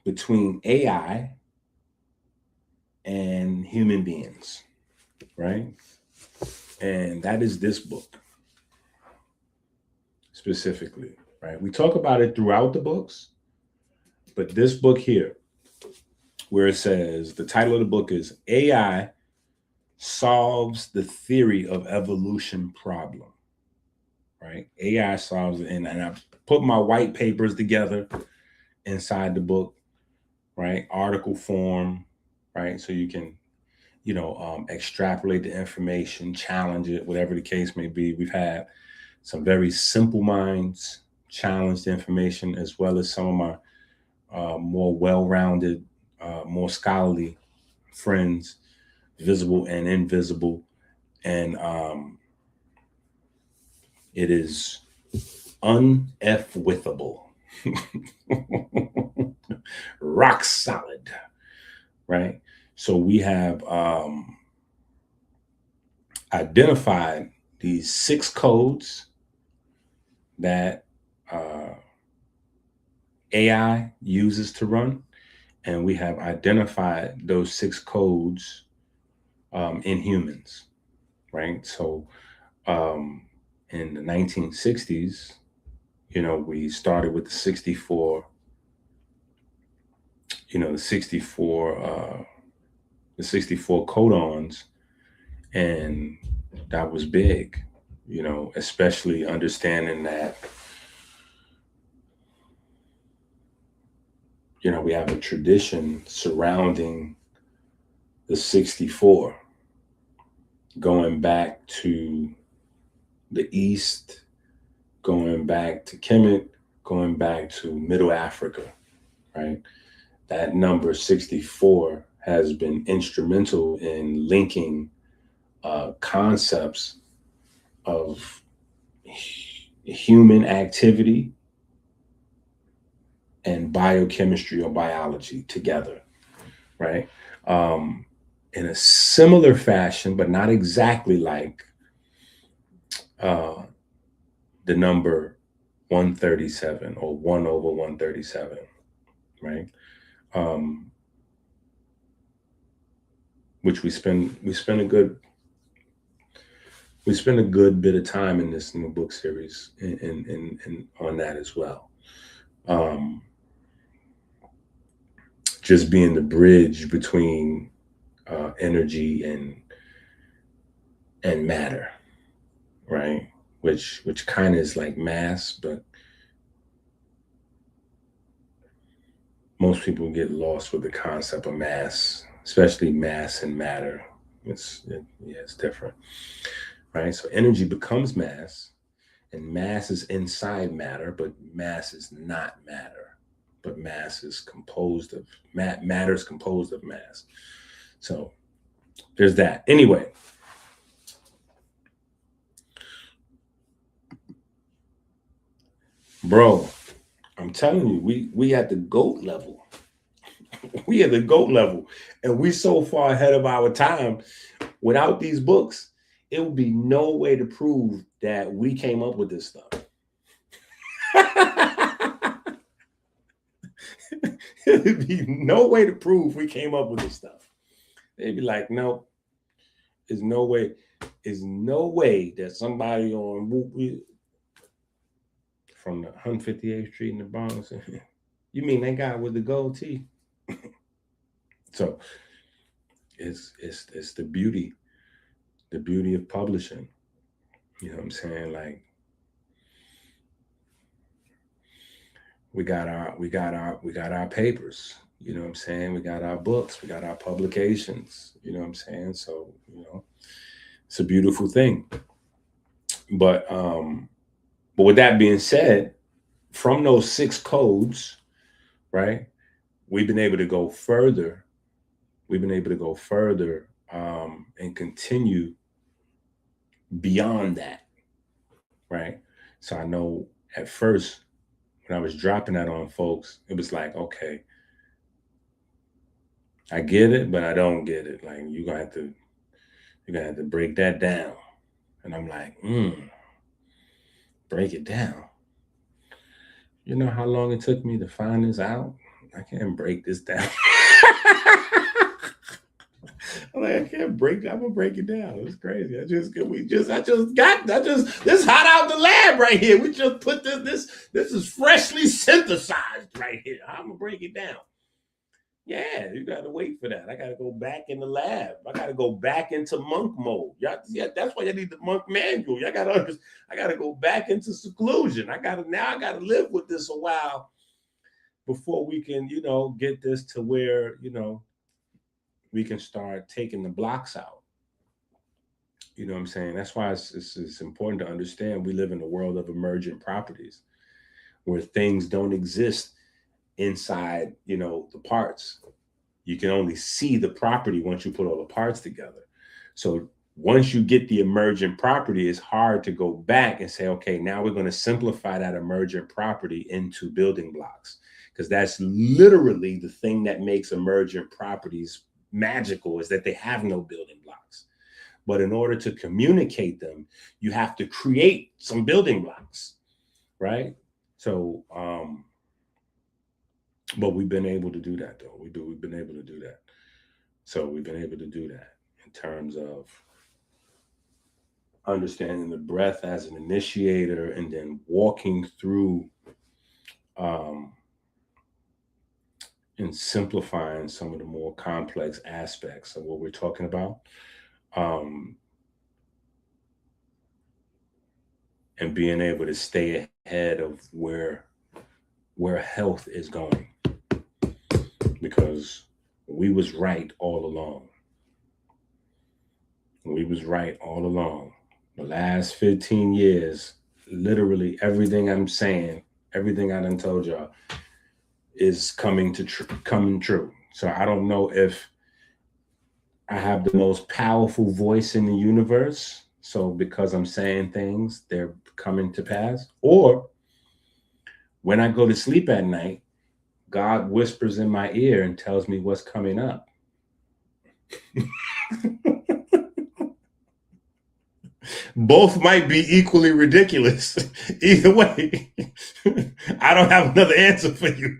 between AI and human beings, right? And that is this book specifically, right? We talk about it throughout the books, but this book here, where it says, the title of the book is AI Solves the Theory of Evolution Problem, right? AI solves it. And I put my white papers together inside the book, right? Article form, right? So you can, extrapolate the information, challenge it, whatever the case may be. We've had some very simple minds challenge the information, as well as some of my more well-rounded, more scholarly friends, visible and invisible. And it is un-F-withable. Rock solid, right? So we have identified these 6 codes that AI uses to run, and we have identified those 6 codes in humans, right? So in the 1960s, we started with the 64, the 64 codons, and that was big, especially understanding that, we have a tradition surrounding the 64, going back to the East, going back to Kemet, going back to Middle Africa, right? That number 64 has been instrumental in linking concepts of human activity and biochemistry or biology together, right? In a similar fashion, but not exactly like the number 137 or 1 over 137, right? Which we spend a good bit of time in this new book series in on that as well. Just being the bridge between energy and matter, right? Which kind of is like mass, but most people get lost with the concept of mass, especially mass and matter. It's different, right? So energy becomes mass, and mass is inside matter, but mass is not matter. But mass is composed of matter is composed of mass. So there's that. Anyway, bro, I'm telling you, we at the GOAT level. We at the GOAT level, and we so far ahead of our time. Without these books, it would be no way to prove that we came up with this stuff. There'd be no way to prove we came up with this stuff. They'd be like, no, there's no way. There's no way that somebody from the 158th Street in the Bronx, you mean that guy with the gold teeth? So it's the beauty of publishing. You know what I'm saying? Like, we got our papers, you know what I'm saying? We got our books, we got our publications, you know what I'm saying? So, it's a beautiful thing. But But with that being said, from those 6 codes, right, we've been able to go further. We've been able to go further and continue beyond that, right? So I know at first when I was dropping that on folks, it was like, okay, I get it, but I don't get it. Like you're gonna have to break that down. And I'm like, break it down. You know how long it took me to find this out? I can't break this down. I'm like, I can't break it. I'm gonna break it down. It's crazy. This is hot out the lab right here. We just put this is freshly synthesized right here. I'm gonna break it down. Yeah, you gotta wait for that. I gotta go back in the lab. I gotta go back into monk mode. Yeah, that's why you need the monk manual. I gotta go back into seclusion. I gotta live with this a while before we can, get this to where, we can start taking the blocks out. You know what I'm saying? That's why it's important to understand we live in a world of emergent properties where things don't exist inside, the parts. You can only see the property once you put all the parts together. So once you get the emergent property, it's hard to go back and say, okay, now we're going to simplify that emergent property into building blocks, because that's literally the thing that makes emergent properties magical, is that they have no building blocks. But in order to communicate them, you have to create some building blocks, right? So, but we've been able to do that, though. We've been able to do that. So we've been able to do that in terms of understanding the breath as an initiator, and then walking through and simplifying some of the more complex aspects of what we're talking about, and being able to stay ahead of where health is going, because we was right all along. We was right all along. The last 15 years, literally everything I'm saying, everything I done told y'all, is coming true. So I don't know if I have the most powerful voice in the universe, so because I'm saying things, they're coming to pass, or when I go to sleep at night, God whispers in my ear and tells me what's coming up. Both might be equally ridiculous. Either way, I don't have another answer for you.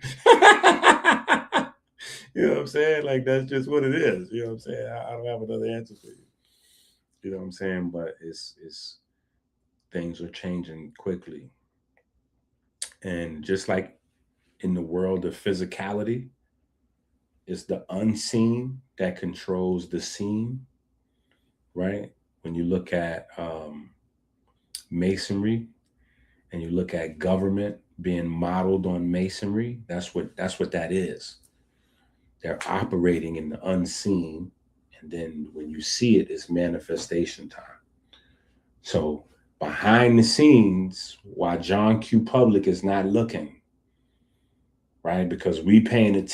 You know what I'm saying? Like, that's just what it is. You know what I'm saying? I don't have another answer for you. You know what I'm saying? But it's things are changing quickly. And just like in the world of physicality, it's the unseen that controls the seen, right? When you look at masonry and you look at government being modeled on masonry, that's what that is. They're operating in the unseen, and then when you see it, it's manifestation time. So behind the scenes, while John Q. Public is not looking, right? Because everybody's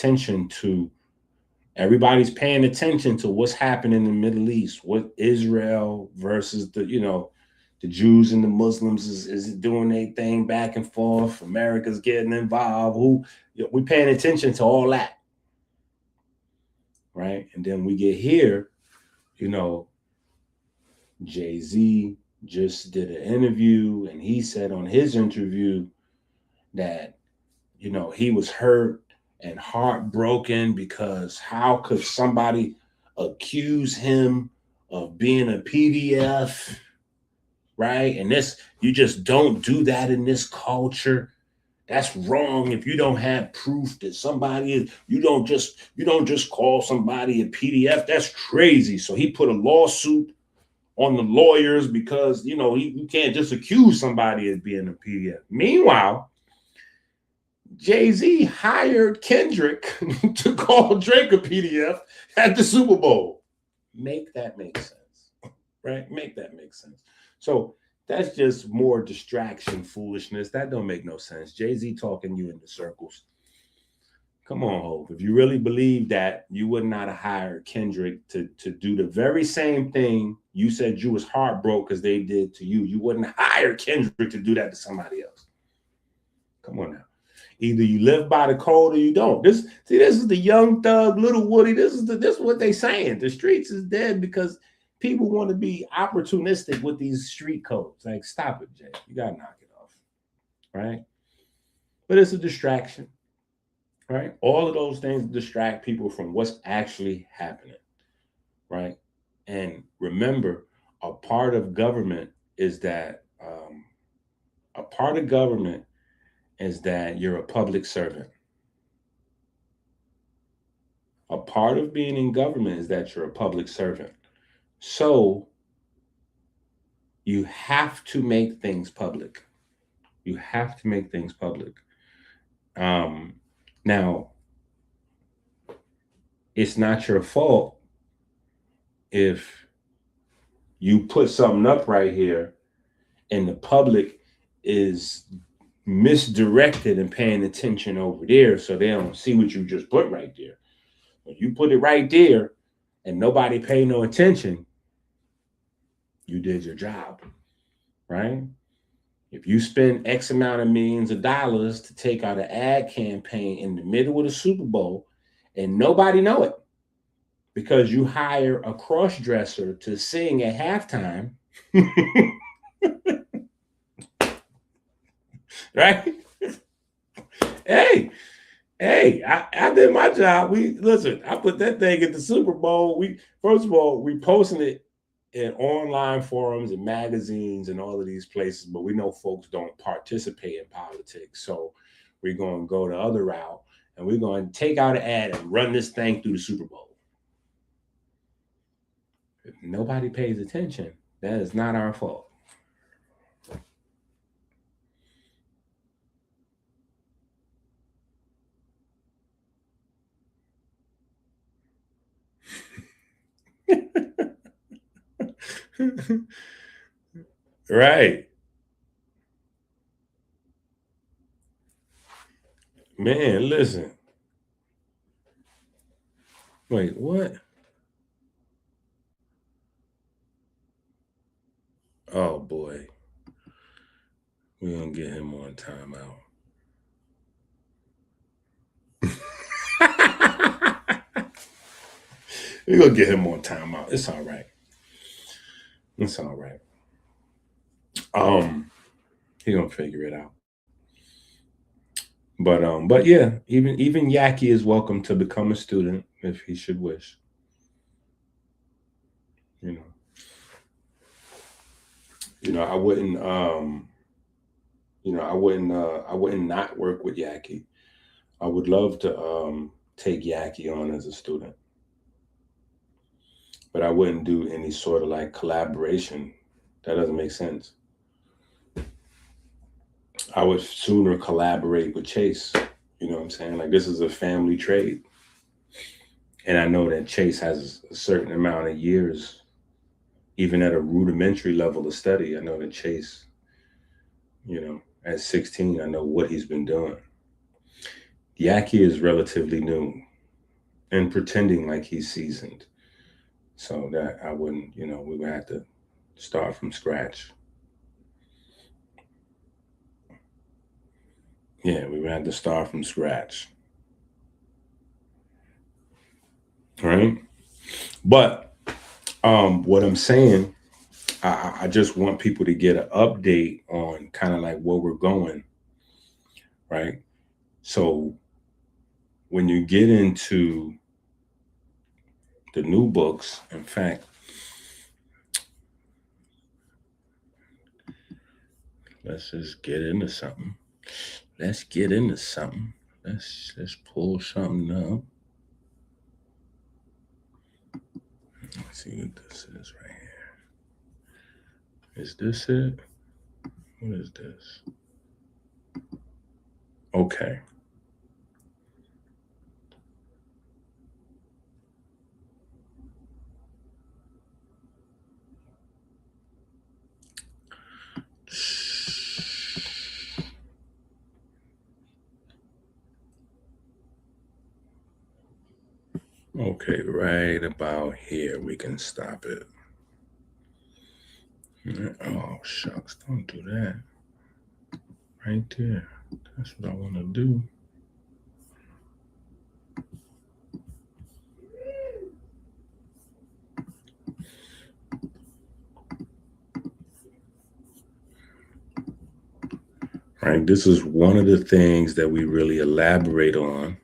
paying attention to what's happening in the Middle East, what Israel versus the Jews and the Muslims is doing their thing back and forth. America's getting involved. We're paying attention to all that, right? And then we get here, Jay-Z just did an interview, and he said on his interview that, he was hurt and heartbroken because how could somebody accuse him of being a PDF, right? And you just don't do that in this culture. That's wrong. If you don't have proof that somebody is, you don't just call somebody a PDF. That's crazy. So he put a lawsuit on the lawyers because, you can't just accuse somebody as being a PDF. Meanwhile, Jay-Z hired Kendrick to call Drake a PDF at the Super Bowl. Make that make sense, right? Make that make sense. So That's just more distraction foolishness. That don't make no sense. Jay-Z talking you into circles. Come on, Hope. If you really believe that, you would not have hired Kendrick to do the very same thing you said you was heartbroken because they did to you. You wouldn't hire Kendrick to do that to somebody else. Come on now. Either you live by the code or you don't. This is the Young Thug, Little Woody. This is what they saying. The streets is dead because people want to be opportunistic with these street codes. Like, stop it, Jay. You gotta knock it off. Right? But it's a distraction. Right? All of those things distract people from what's actually happening. Right? And remember, a part of government is that you're a public servant. A part of being in government is that you're a public servant. So you have to make things public. You have to make things public. Now, it's not your fault if you put something up right here and the public is misdirected and paying attention over there so they don't see what you just put right there. When you put it right there and nobody pay no attention, you did your job, right? If you spend X amount of millions of dollars to take out an ad campaign in the middle of the Super Bowl and nobody know it because you hire a cross-dresser to sing at halftime, right? Hey, I did my job. I put that thing at the Super Bowl. First of all, we posting it in online forums and magazines and all of these places, but we know folks don't participate in politics. So we're going to go the other route and we're going to take out an ad and run this thing through the Super Bowl. If nobody pays attention, that is not our fault. Right. Man, listen. Wait, what? Oh boy. We're gonna get him on timeout. We're gonna get him on timeout. It's all right. It's all right. He gonna figure it out. But yeah, even Yaki is welcome to become a student if he should wish. You know, I wouldn't I wouldn't not work with Yaki. I would love to take Yaki on as a student. But I wouldn't do any sort of like collaboration. That doesn't make sense. I would sooner collaborate with Chase. You know what I'm saying? Like, this is a family trade. And I know that Chase has a certain amount of years, even at a rudimentary level of study. I know that Chase, at 16, I know what he's been doing. Yaki is relatively new and pretending like he's seasoned. So that I wouldn't, we would have to start from scratch. Yeah, we would have to start from scratch. Right? But what I'm saying, I just want people to get an update on kind of like where we're going. Right? So when you get into the new books, in fact, let's just get into something. Let's pull something up. Let's see what this is right here. Is this it? What is this? Okay. Okay, right about here, we can stop it. Oh, shucks, don't do that. Right there. That's what I want to do. Right, this is one of the things that we really elaborate on.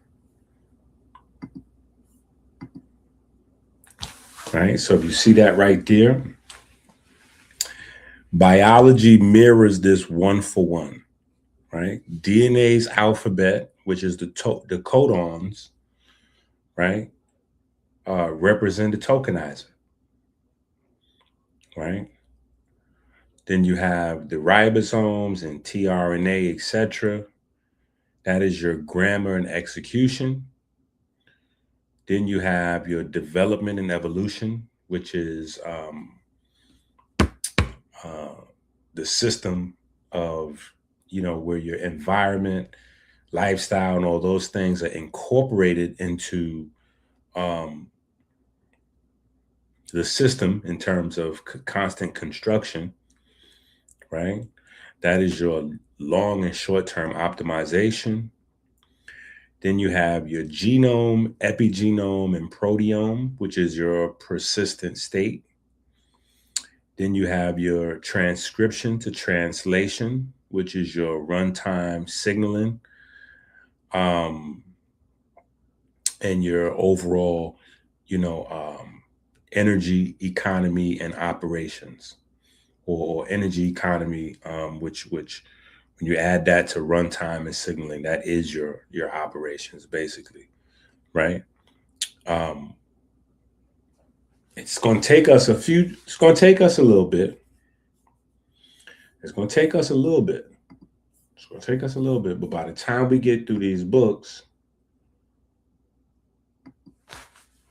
Right, so if you see that right there, biology mirrors this one for one. Right, DNA's alphabet, which is the codons, right, represent the tokenizer. Right, then you have the ribosomes and tRNA, etc. That is your grammar and execution. Then you have your development and evolution, which is the system of, where your environment, lifestyle, and all those things are incorporated into the system in terms of constant construction, right? That is your long and short-term optimization. Then you have your genome, epigenome, and proteome, which is your persistent state. Then you have your transcription to translation, which is your runtime signaling, and your overall, energy economy and operations, or energy economy, which when you add that to runtime and signaling, that is your operations, basically, right? It's going to take us it's going to take us a little bit. It's going to take us a little bit. It's going to take us a little bit, but by the time we get through these books,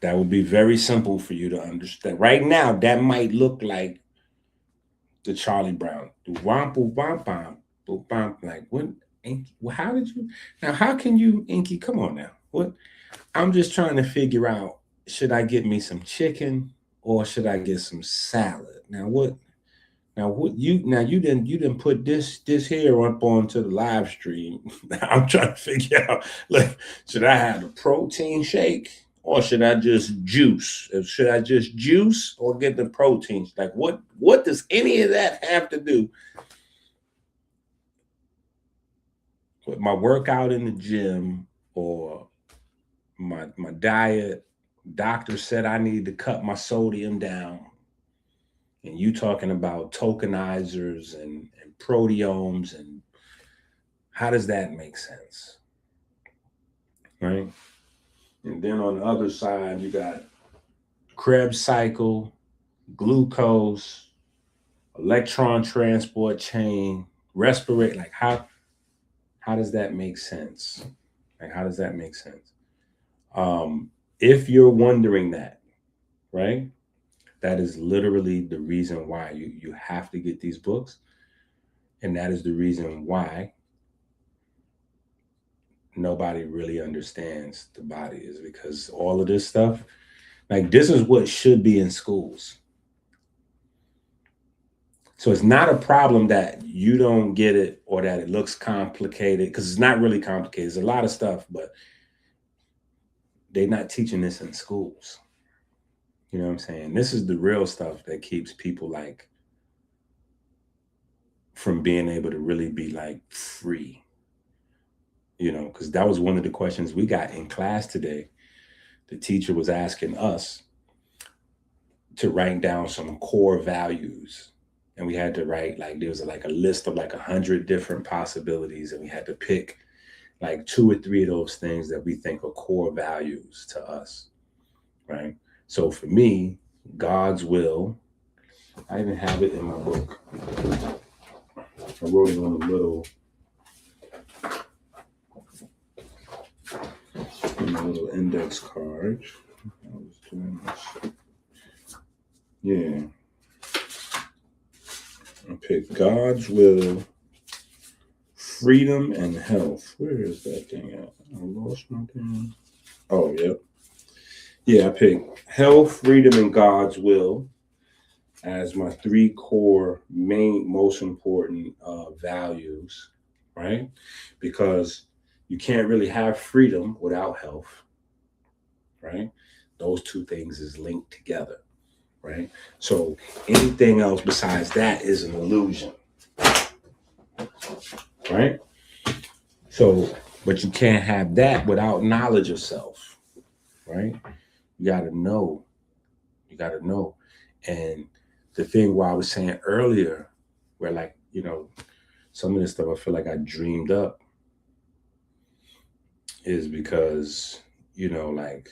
that will be very simple for you to understand. Right now, that might look like the Charlie Brown. Like, what? Well, how did you? Now, how can you, Inky? Come on now. What? I'm just trying to figure out, should I get me some chicken or should I get some salad? Now, what? You didn't put this here up onto the live stream. I'm trying to figure out, like, should I have a protein shake or should I just juice? Should I just juice or get the proteins? Like, what does any of that have to do with my workout in the gym or my diet? Doctor said I need to cut my sodium down. And you talking about tokenizers and proteomes, and how does that make sense? Right? And then on the other side, you got Krebs cycle, glucose, electron transport chain, respirate. Like, how does that make sense? Like, how does that make sense? If you're wondering that, right? That is literally the reason why you have to get these books. And that is the reason why nobody really understands the body, is because all of this stuff, like, this is what should be in schools. So it's not a problem that you don't get it or that it looks complicated, because it's not really complicated. There's a lot of stuff, but they're not teaching this in schools. You know what I'm saying? This is the real stuff that keeps people, like, from being able to really be, like, free. Because that was one of the questions we got in class today. The teacher was asking us to write down some core values. And we had to write, like, there was like a list of like 100 different possibilities. And we had to pick like 2 or 3 of those things that we think are core values to us, right? So for me, God's will, I even have it in my book. I wrote it on a little index card. I was doing this. Yeah. I picked God's will, freedom, and health. Where is that thing at? I lost my thing. Oh, yep. Yeah, I picked health, freedom, and God's will as my three core main, most important values, right? Because you can't really have freedom without health, right? Those two things is linked together, right? So anything else besides that is an illusion, right? So, but you can't have that without knowledge of self, right? You got to know. You got to know. And the thing where I was saying earlier, where like, some of this stuff I feel like I dreamed up is because, like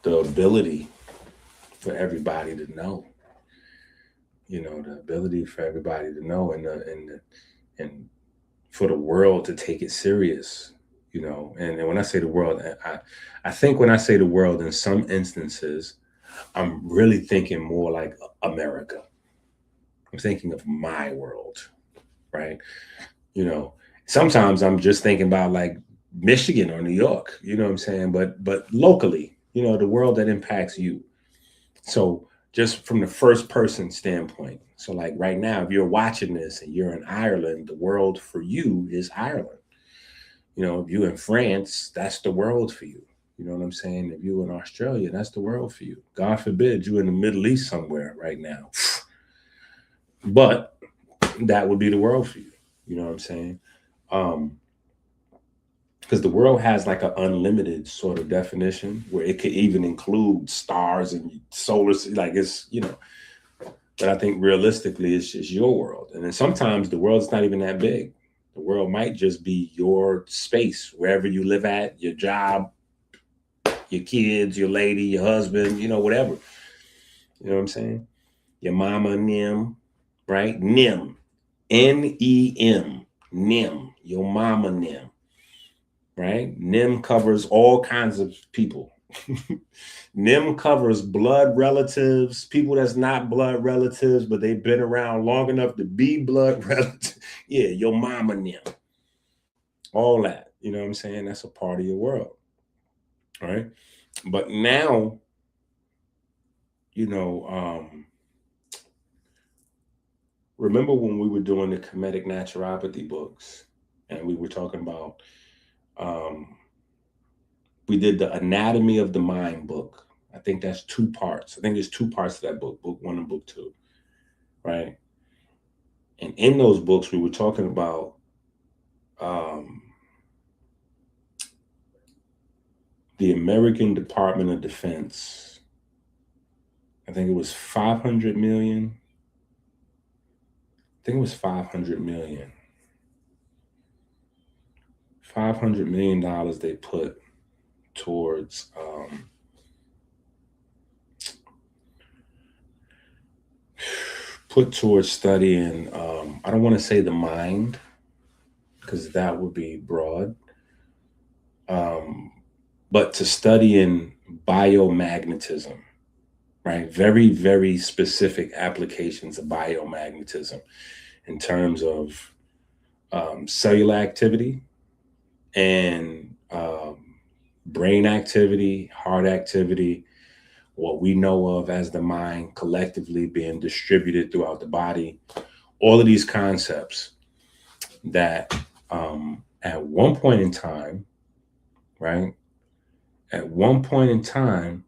the ability for everybody to know, the ability for everybody to know and for the world to take it serious, and when I say the world, I think when I say the world in some instances, I'm really thinking more like America. I'm thinking of my world, right? You know, sometimes I'm just thinking about like Michigan or New York, you know what I'm saying? But locally, the world that impacts you. So just from the first person standpoint. So like right now, if you're watching this and you're in Ireland, the world for you is Ireland. If you're in France, that's the world for you. You know what I'm saying? If you're in Australia, that's the world for you. God forbid you're in the Middle East somewhere right now. But that would be the world for you. You know what I'm saying? Um, because the world has like an unlimited sort of definition where it could even include stars and solar, like it's. But I think realistically, it's just your world, and then sometimes the world's not even that big. The world might just be your space, wherever you live at, your job, your kids, your lady, your husband, whatever. You know what I'm saying? Your mama, Nim, right? Nim, N-E-M, Nim, your mama, Nim, right? Nim covers all kinds of people. Nim covers blood relatives, people that's not blood relatives, but they've been around long enough to be blood relatives. Yeah, your mama, Nim. All that. You know what I'm saying? That's a part of your world. Right. But now, remember when we were doing the Comedic Naturopathy books and we were talking about, we did the Anatomy of the Mind book. I think that's 2 parts. I think there's 2 parts to that book 1 and book 2. Right. And in those books, we were talking about the American Department of Defense. I think it was 500 million. I think it was 500 million. $500 million they towards studying. I don't want to say the mind because that would be broad. But to study in biomagnetism, right? Very, very specific applications of biomagnetism in terms of cellular activity and brain activity, heart activity, what we know of as the mind collectively being distributed throughout the body, all of these concepts that at one point in time, right? At one point in time,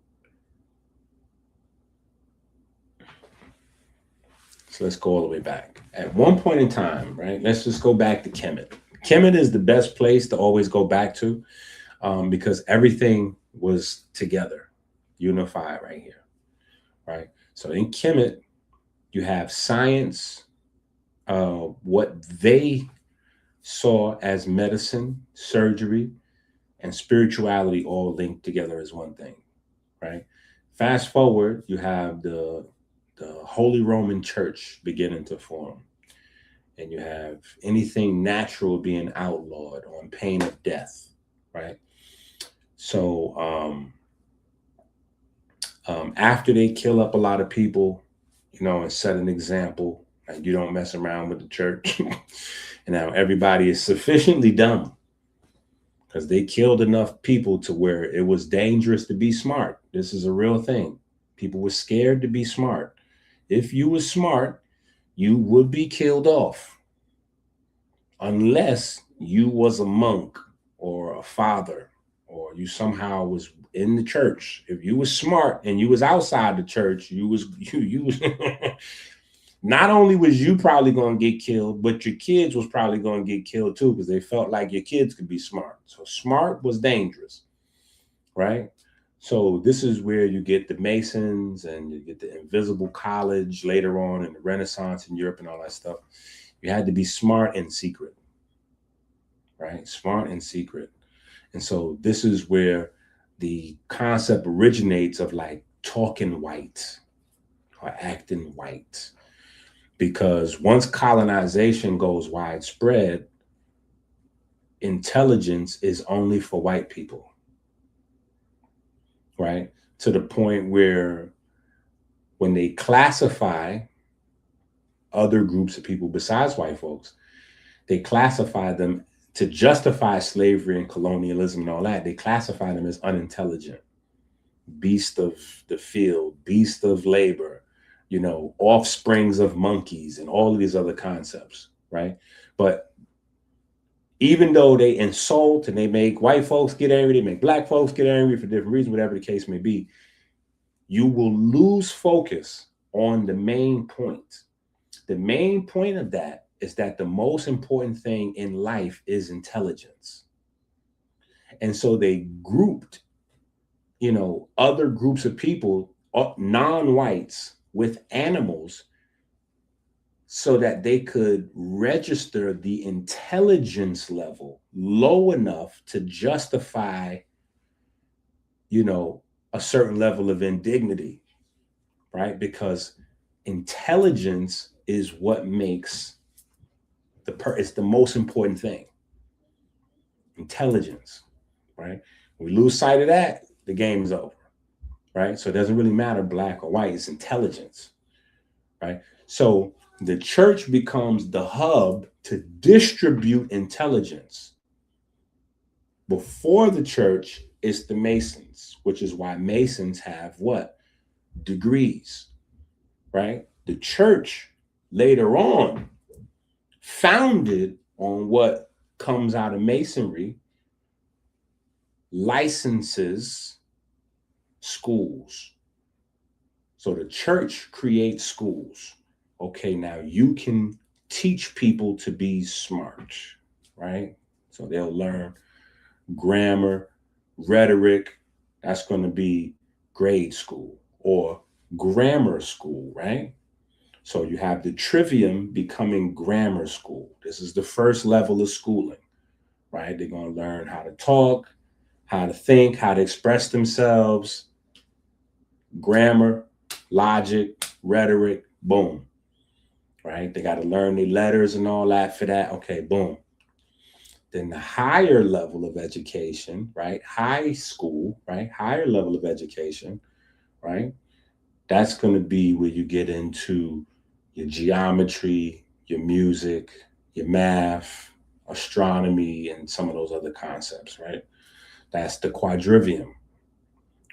so let's go all the way back. At one point in time, right? Let's just go back to Kemet. Kemet is the best place to always go back to because everything was together, unified right here, right? So in Kemet, you have science, what they saw as medicine, surgery, and spirituality all linked together as one thing, right? Fast forward, you have the Holy Roman Church beginning to form, and you have anything natural being outlawed on pain of death, right? So after they kill up a lot of people, and set an example, Like, you don't mess around with the church. And now everybody is sufficiently dumb because they killed enough people to where it was dangerous to be smart. This is a real thing. People were scared to be smart. If you were smart, you would be killed off unless you was a monk or a father or you somehow was in the church. If you was smart and you was outside the church, you was not only was you probably going to get killed, but your kids was probably going to get killed too, because they felt like your kids could be smart. So smart was dangerous, right? So this is where you get the Masons and you get the invisible college later on in the Renaissance in Europe and all that stuff. You had to be smart and secret, right? Smart and secret. And so this is where the concept originates of like talking white or acting white. Because once colonization goes widespread, intelligence is only for white people, right? To the point where when they classify other groups of people besides white folks, they classify them to justify slavery and colonialism and all that. They classify them as unintelligent, beast of the field, beast of labor, you know, offsprings of monkeys and all of these other concepts, right? But even though they insult and they make white folks get angry, they make black folks get angry for different reasons, whatever the case may be, you will lose focus on the main point. The main point of that is that the most important thing in life is intelligence. And so they grouped, you know, other groups of people, non-whites, with animals so that they could register the intelligence level low enough to justify, you know, a certain level of indignity, right? Because intelligence is what makes it's the most important thing. Intelligence, right? When we lose sight of that, the game is over, right? So it doesn't really matter black or white, it's intelligence, right? So the church becomes the hub to distribute intelligence. Before the church, it's the Masons, which is why Masons have what? Degrees, right? The church later on founded on what comes out of Masonry, licenses schools. So the church creates schools. Okay, now you can teach people to be smart, right? So they'll learn grammar, rhetoric. That's going to be grade school or grammar school, right? So you have the trivium becoming grammar school. This is the first level of schooling, right? They're going to learn how to talk, how to think, how to express themselves, grammar, logic, rhetoric, boom, right? They got to learn their letters and all that for that. Okay, boom. Then the higher level of education, right? High school, right? Higher level of education, right? That's going to be where you get into your geometry, your music, your math, astronomy, and some of those other concepts, right? That's the quadrivium,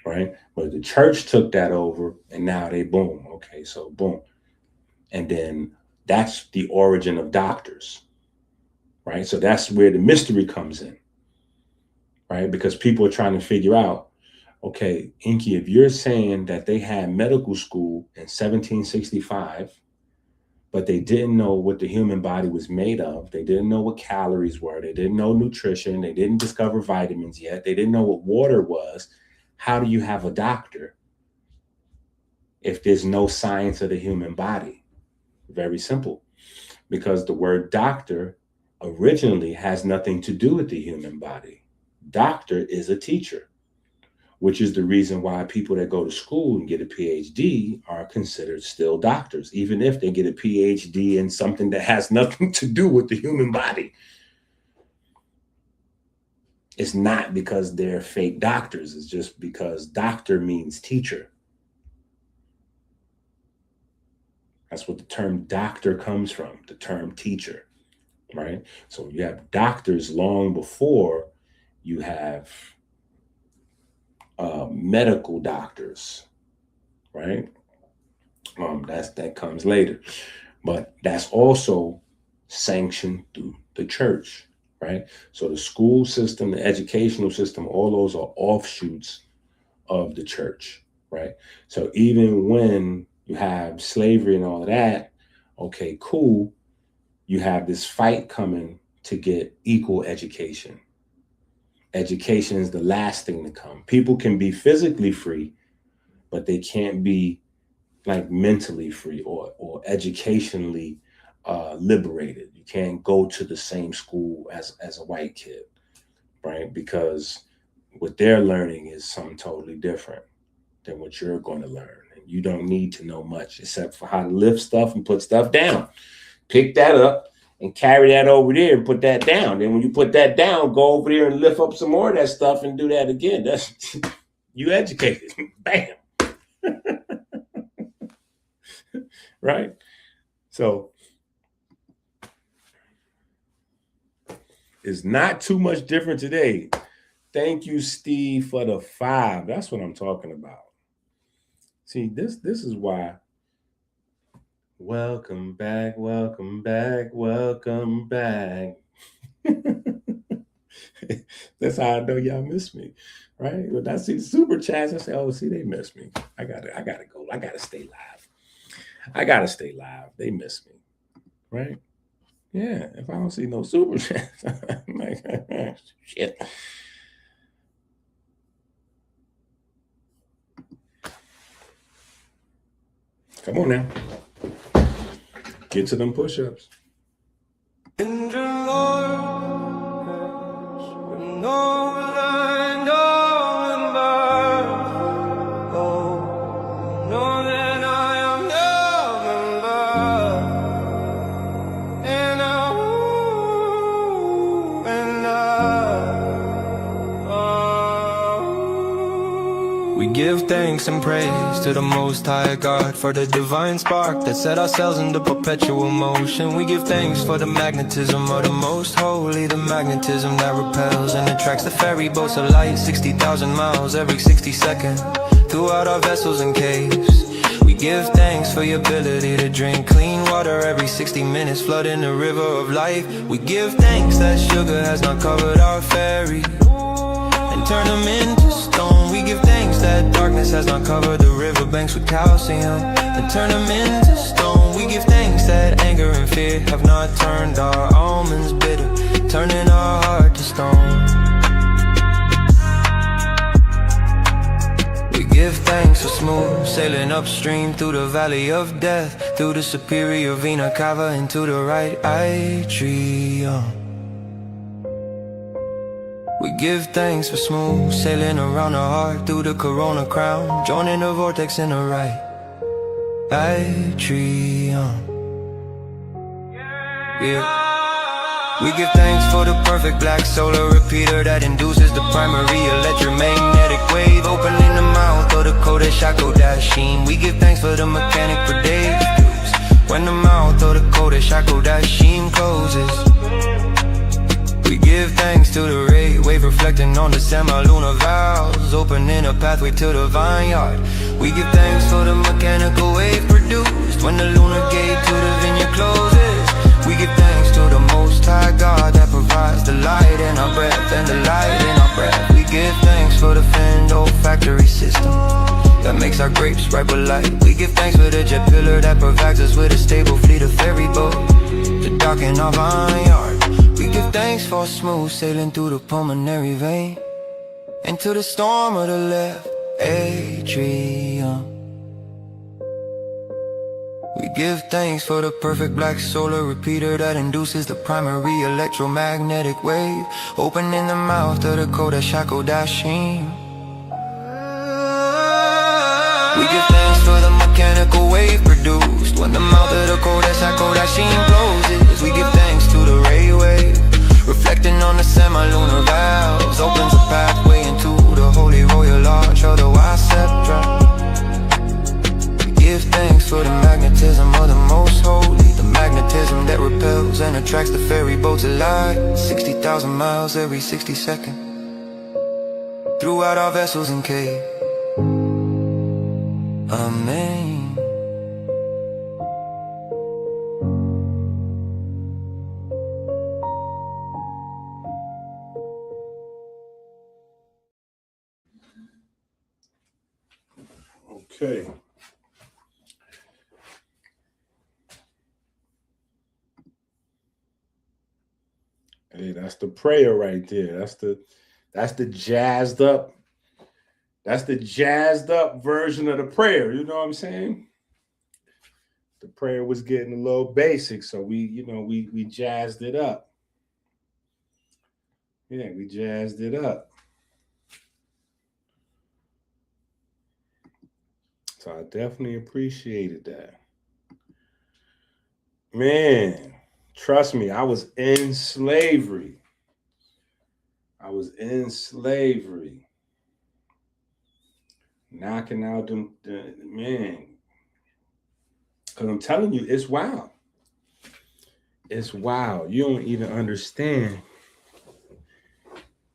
right? But the church took that over and now they boom. Okay, so boom. And then that's the origin of doctors, right? So that's where the mystery comes in, right? Because people are trying to figure out, okay, Inky, if you're saying that they had medical school in 1765, but they didn't know what the human body was made of. They didn't know what calories were. They didn't know nutrition. They didn't discover vitamins yet. They didn't know what water was. How do you have a doctor if there's no science of the human body? Very simple. Because the word doctor originally has nothing to do with the human body. Doctor is a teacher, which is the reason why people that go to school and get a PhD are considered still doctors, even if they get a PhD in something that has nothing to do with the human body. It's not because they're fake doctors. It's just because doctor means teacher. That's what the term doctor comes from, the term teacher, right? So you have doctors long before you have medical doctors, right? That comes later, but that's also sanctioned through the church, right? So the school system, the educational system, all those are offshoots of the church, right? So even when you have slavery and all of that, okay, cool, you have this fight coming to get equal education. Education is the last thing to come. People can be physically free, but they can't be like mentally free or educationally liberated. You can't go to the same school as a white kid, right? Because what they're learning is something totally different than what you're going to learn. And you don't need to know much except for how to lift stuff and put stuff down. Pick that up and carry that over there and put that down. Then when you put that down, go over there and lift up some more of that stuff and do that again. That's you educated. Bam. Right? So it's not too much different today. Thank you, Steve, for the 5. That's what I'm talking about. See, this is why. Welcome back, welcome back, welcome back. That's how I know y'all miss me, right? When I see the super chats, I say, oh, see, they miss me. I gotta go. I gotta stay live. I gotta stay live. They miss me, right? Yeah, if I don't see no super chats, I'm like, shit. Come on now. Get to them push-ups. And the Lord has no line, no birth. Oh, know that I am no member. And we give thanks and praise to the Most High God for the divine spark that set ourselves into perpetual motion. We give thanks for the magnetism of the Most Holy, the magnetism that repels and attracts the ferry boats of light 60,000 miles every 60 seconds throughout our vessels and caves. We give thanks for your ability to drink clean water every 60 minutes, flooding the river of life. We give thanks that sugar has not covered our ferry and turned them into stone. We give thanks that darkness has not covered the riverbanks with calcium and turned them into stone. We give thanks that anger and fear have not turned our almonds bitter, turning our heart to stone. We give thanks for smooth sailing upstream through the valley of death, through the superior vena cava into the right atrium. We give thanks for smooth sailing around the heart through the corona crown, joining the vortex in the right atrium. Yeah. We give thanks for the perfect black solar repeater that induces the primary electromagnetic wave, opening the mouth of the Kodesh HaKodashim. We give thanks for the mechanic predicts when the mouth of the Kodesh HaKodashim closes. We give thanks to the ray wave reflecting on the semi-lunar valves, opening a pathway to the vineyard. We give thanks for the mechanical wave produced when the lunar gate to the vineyard closes. We give thanks to the Most High God that provides the light in our breath and the light in our breath. We give thanks for the finned olfactory system that makes our grapes ripe with light. We give thanks for the jet pillar that provides us with a stable fleet of ferry boats to dock in our vineyard. We give thanks for smooth sailing through the pulmonary vein into the storm of the left atrium. We give thanks for the perfect black solar repeater that induces the primary electromagnetic wave, opening the mouth of the Kodesh HaKodashim. We give thanks for the mechanical wave produced when the mouth of the Kodesh HaKodashim closes. We give thanks to the ray wave reflecting on the semi-lunar valves, opens a pathway into the holy royal arch of the Waceptra. We give thanks for the magnetism of the most holy, the magnetism that repels and attracts the ferry boats alive. 60,000 miles every 60 seconds throughout our vessels and cave. Amen. Okay. Hey, that's the prayer right there. That's the jazzed up. That's the jazzed up version of the prayer. You know what I'm saying? The prayer was getting a little basic, so we jazzed it up. Yeah, we jazzed it up. So I definitely appreciated that. Man, trust me, I was in slavery. Knocking out them, man. Because I'm telling you, it's wild. It's wild. You don't even understand.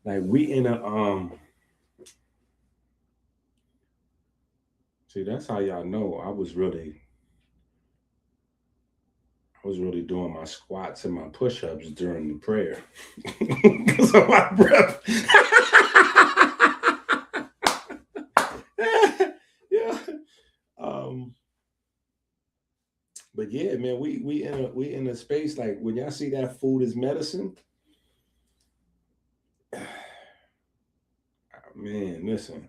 Like, we in a see, that's how y'all know I was really doing my squats and my push-ups during the prayer. Because of my breath. Yeah. But yeah, man, we in a space like when y'all see that food is medicine. Man, listen.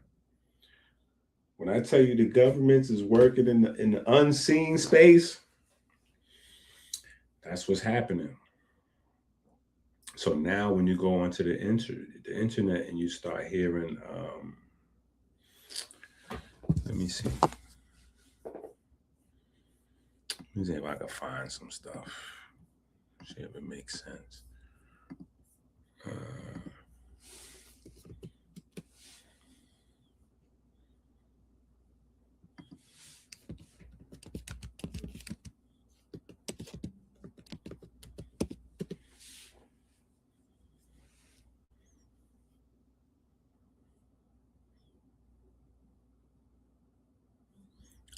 When I tell you the government is working in the unseen space, that's what's happening. So now when you go onto the internet and you start hearing, let me see if I can find some stuff. See if it makes sense.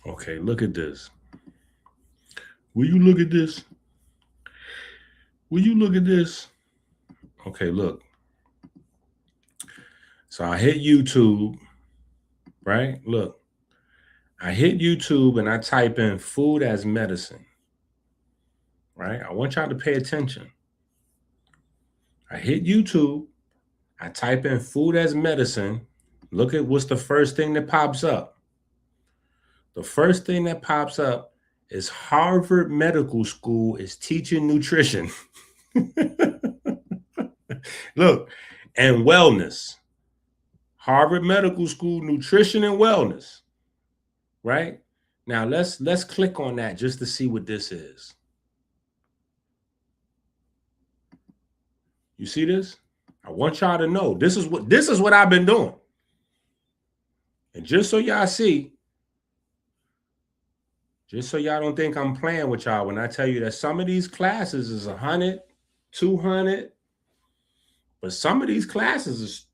Okay, look at this. Will you look at this? Will you look at this? Okay, look. So I hit YouTube, right? Look, I hit YouTube and I type in food as medicine, right? I want y'all to pay attention. I hit YouTube, I type in food as medicine. Look at what's the first thing that pops up. The first thing that pops up is Harvard Medical School is teaching nutrition. Look, and wellness. Harvard Medical School, nutrition and wellness. Right? Now let's click on that just to see what this is. You see this? I want y'all to know this is what I've been doing. And just so y'all see, just so y'all don't think I'm playing with y'all when I tell you that some of these classes is $100, $200, but some of these classes is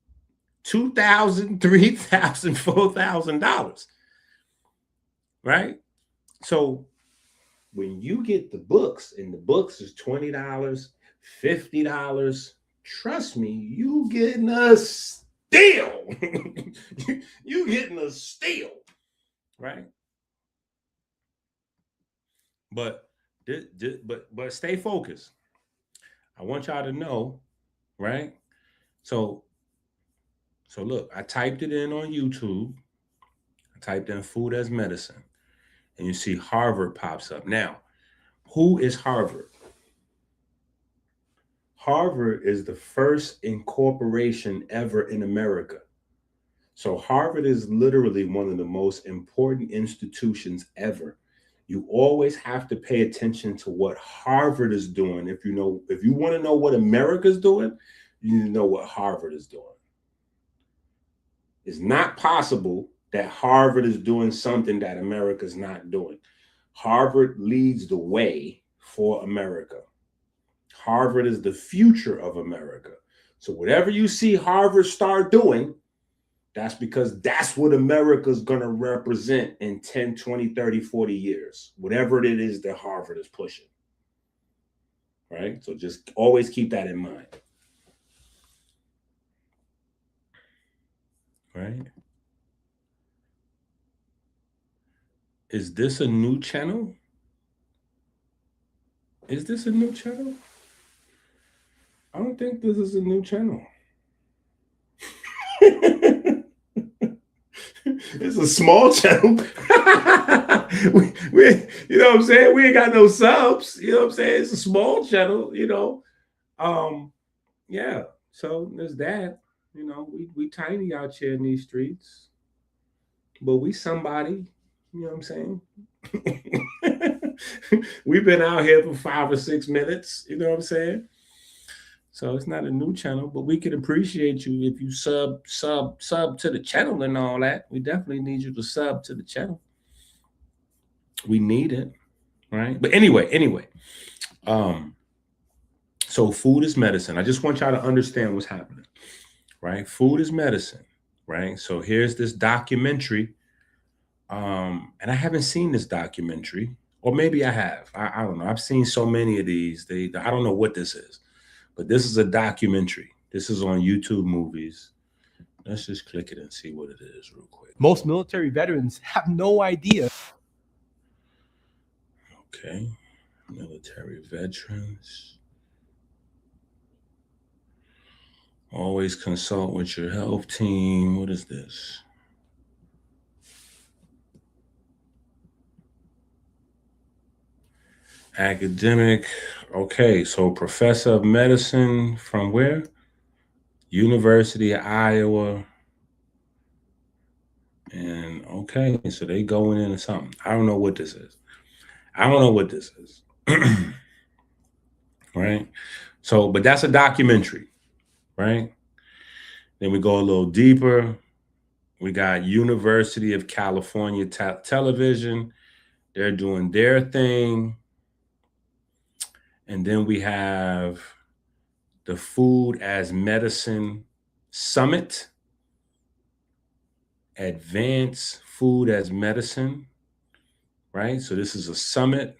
$2,000, $3,000, $4,000. Right? So when you get the books, and the books is $20, $50, trust me, you getting a steal. You getting a steal, right? But stay focused. I want y'all to know, right? So look, I typed it in on YouTube. I typed in food as medicine, and you see Harvard pops up. Now, who is Harvard? Harvard is the first incorporation ever in America. So Harvard is literally one of the most important institutions ever. You always have to pay attention to what Harvard is doing. If you want to know what America's doing, you need to know what Harvard is doing. It's not possible that Harvard is doing something that America's not doing. Harvard leads the way for America. Harvard is the future of America. So whatever you see Harvard start doing, that's because that's what America's going to represent in 10, 20, 30, 40 years, whatever it is that Harvard is pushing. Right? So just always keep that in mind. Right? Is this a new channel? Is this a new channel? I don't think this is a new channel. It's a small channel. we, you know what I'm saying? We ain't got no subs. You know what I'm saying? It's a small channel, you know. Yeah. So there's that. You know, we tiny out here in these streets, but we somebody. You know what I'm saying? We've been out here for 5 or 6 minutes. You know what I'm saying? So it's not a new channel, but we can appreciate you if you sub to the channel and all that. We definitely need you to sub to the channel. We need it, right? But anyway. So food is medicine. I just want y'all to understand what's happening, right? Food is medicine, right? So here's this documentary. And I haven't seen this documentary, or maybe I have. I don't know. I've seen so many of these. I don't know what this is. But this is a documentary. This is on YouTube Movies. Let's just click it and see what it is real quick. Most military veterans have no idea. Okay. Military veterans. Always consult with your health team. What is this? Academic. Okay, so professor of medicine from where? University of Iowa. And okay, so they going into something. I don't know what this is. Right? So, but that's a documentary, right? Then we go a little deeper. We got University of California Television. They're doing their thing. And then we have the Food as Medicine Summit. Advanced Food as Medicine, right? So this is a summit.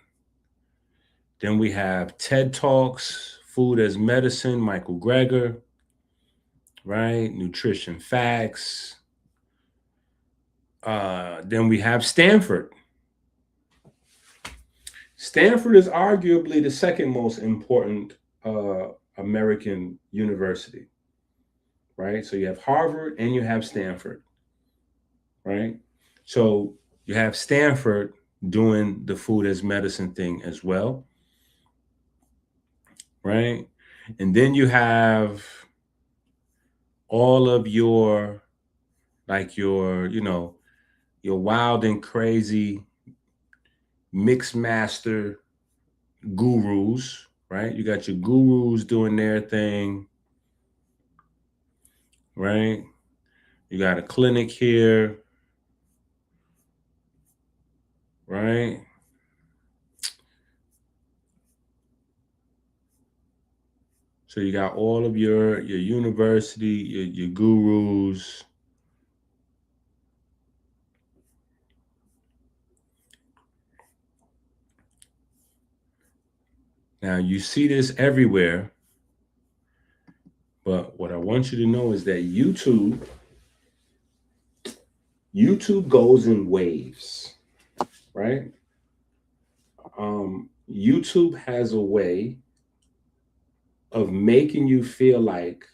Then we have TED Talks, Food as Medicine, Michael Greger, right? Nutrition Facts. Then we have Stanford. Stanford is arguably the second most important American university, right? So you have Harvard and you have Stanford, right? So you have Stanford doing the food as medicine thing as well, right? And then you have all of your, like your wild and crazy mixed master gurus, right? You got your gurus doing their thing, right? You got a clinic here, right? So you got all of your university, your gurus. Now you see this everywhere, but what I want you to know is that YouTube goes in waves, right? YouTube has a way of making you feel like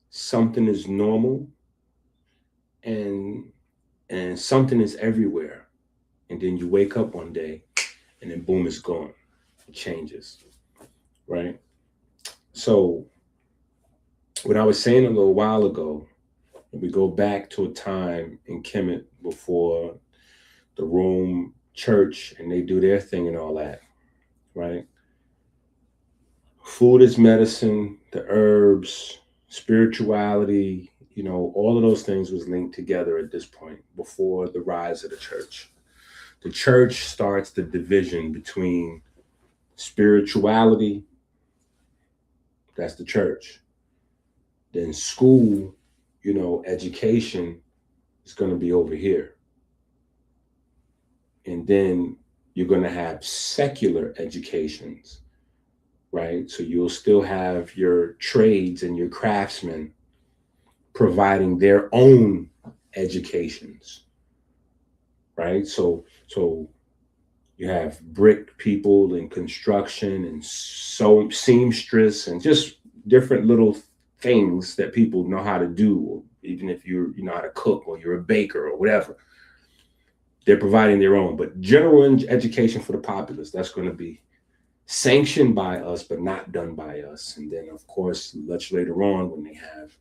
something is normal and something is everywhere. And then you wake up one day and then boom, it's gone. It changes, right? So what I was saying a little while ago, we go back to a time in Kemet before the Rome church and they do their thing and all that, right? Food is medicine, the herbs, spirituality, all of those things was linked together at this point before the rise of the church. The church starts the division between spirituality, that's the church. Then school, education is going to be over here. And then you're going to have secular educations, right? So you'll still have your trades and your craftsmen providing their own educations, right? So you have brick people and construction and seamstress and just different little things that people know how to do, even if you know how to cook or you're a baker or whatever. They're providing their own, but general education for the populace, that's going to be sanctioned by us, but not done by us. And then, of course, much later on, when they have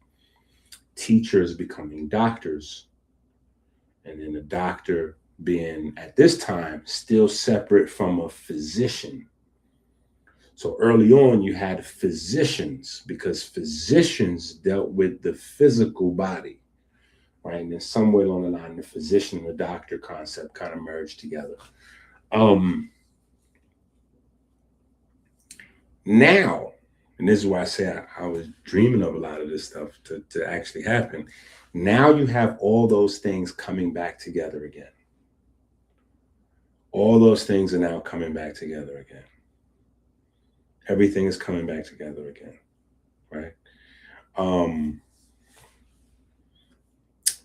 teachers becoming doctors, and then the doctor being, at this time, still separate from a physician. So early on, you had physicians, because physicians dealt with the physical body, right? And then somewhere along the line, the physician and the doctor concept kind of merged together. Now, and this is why I say I was dreaming of a lot of this stuff to actually happen. Now you have all those things coming back together again. All those things are now coming back together again. Everything is coming back together again, right?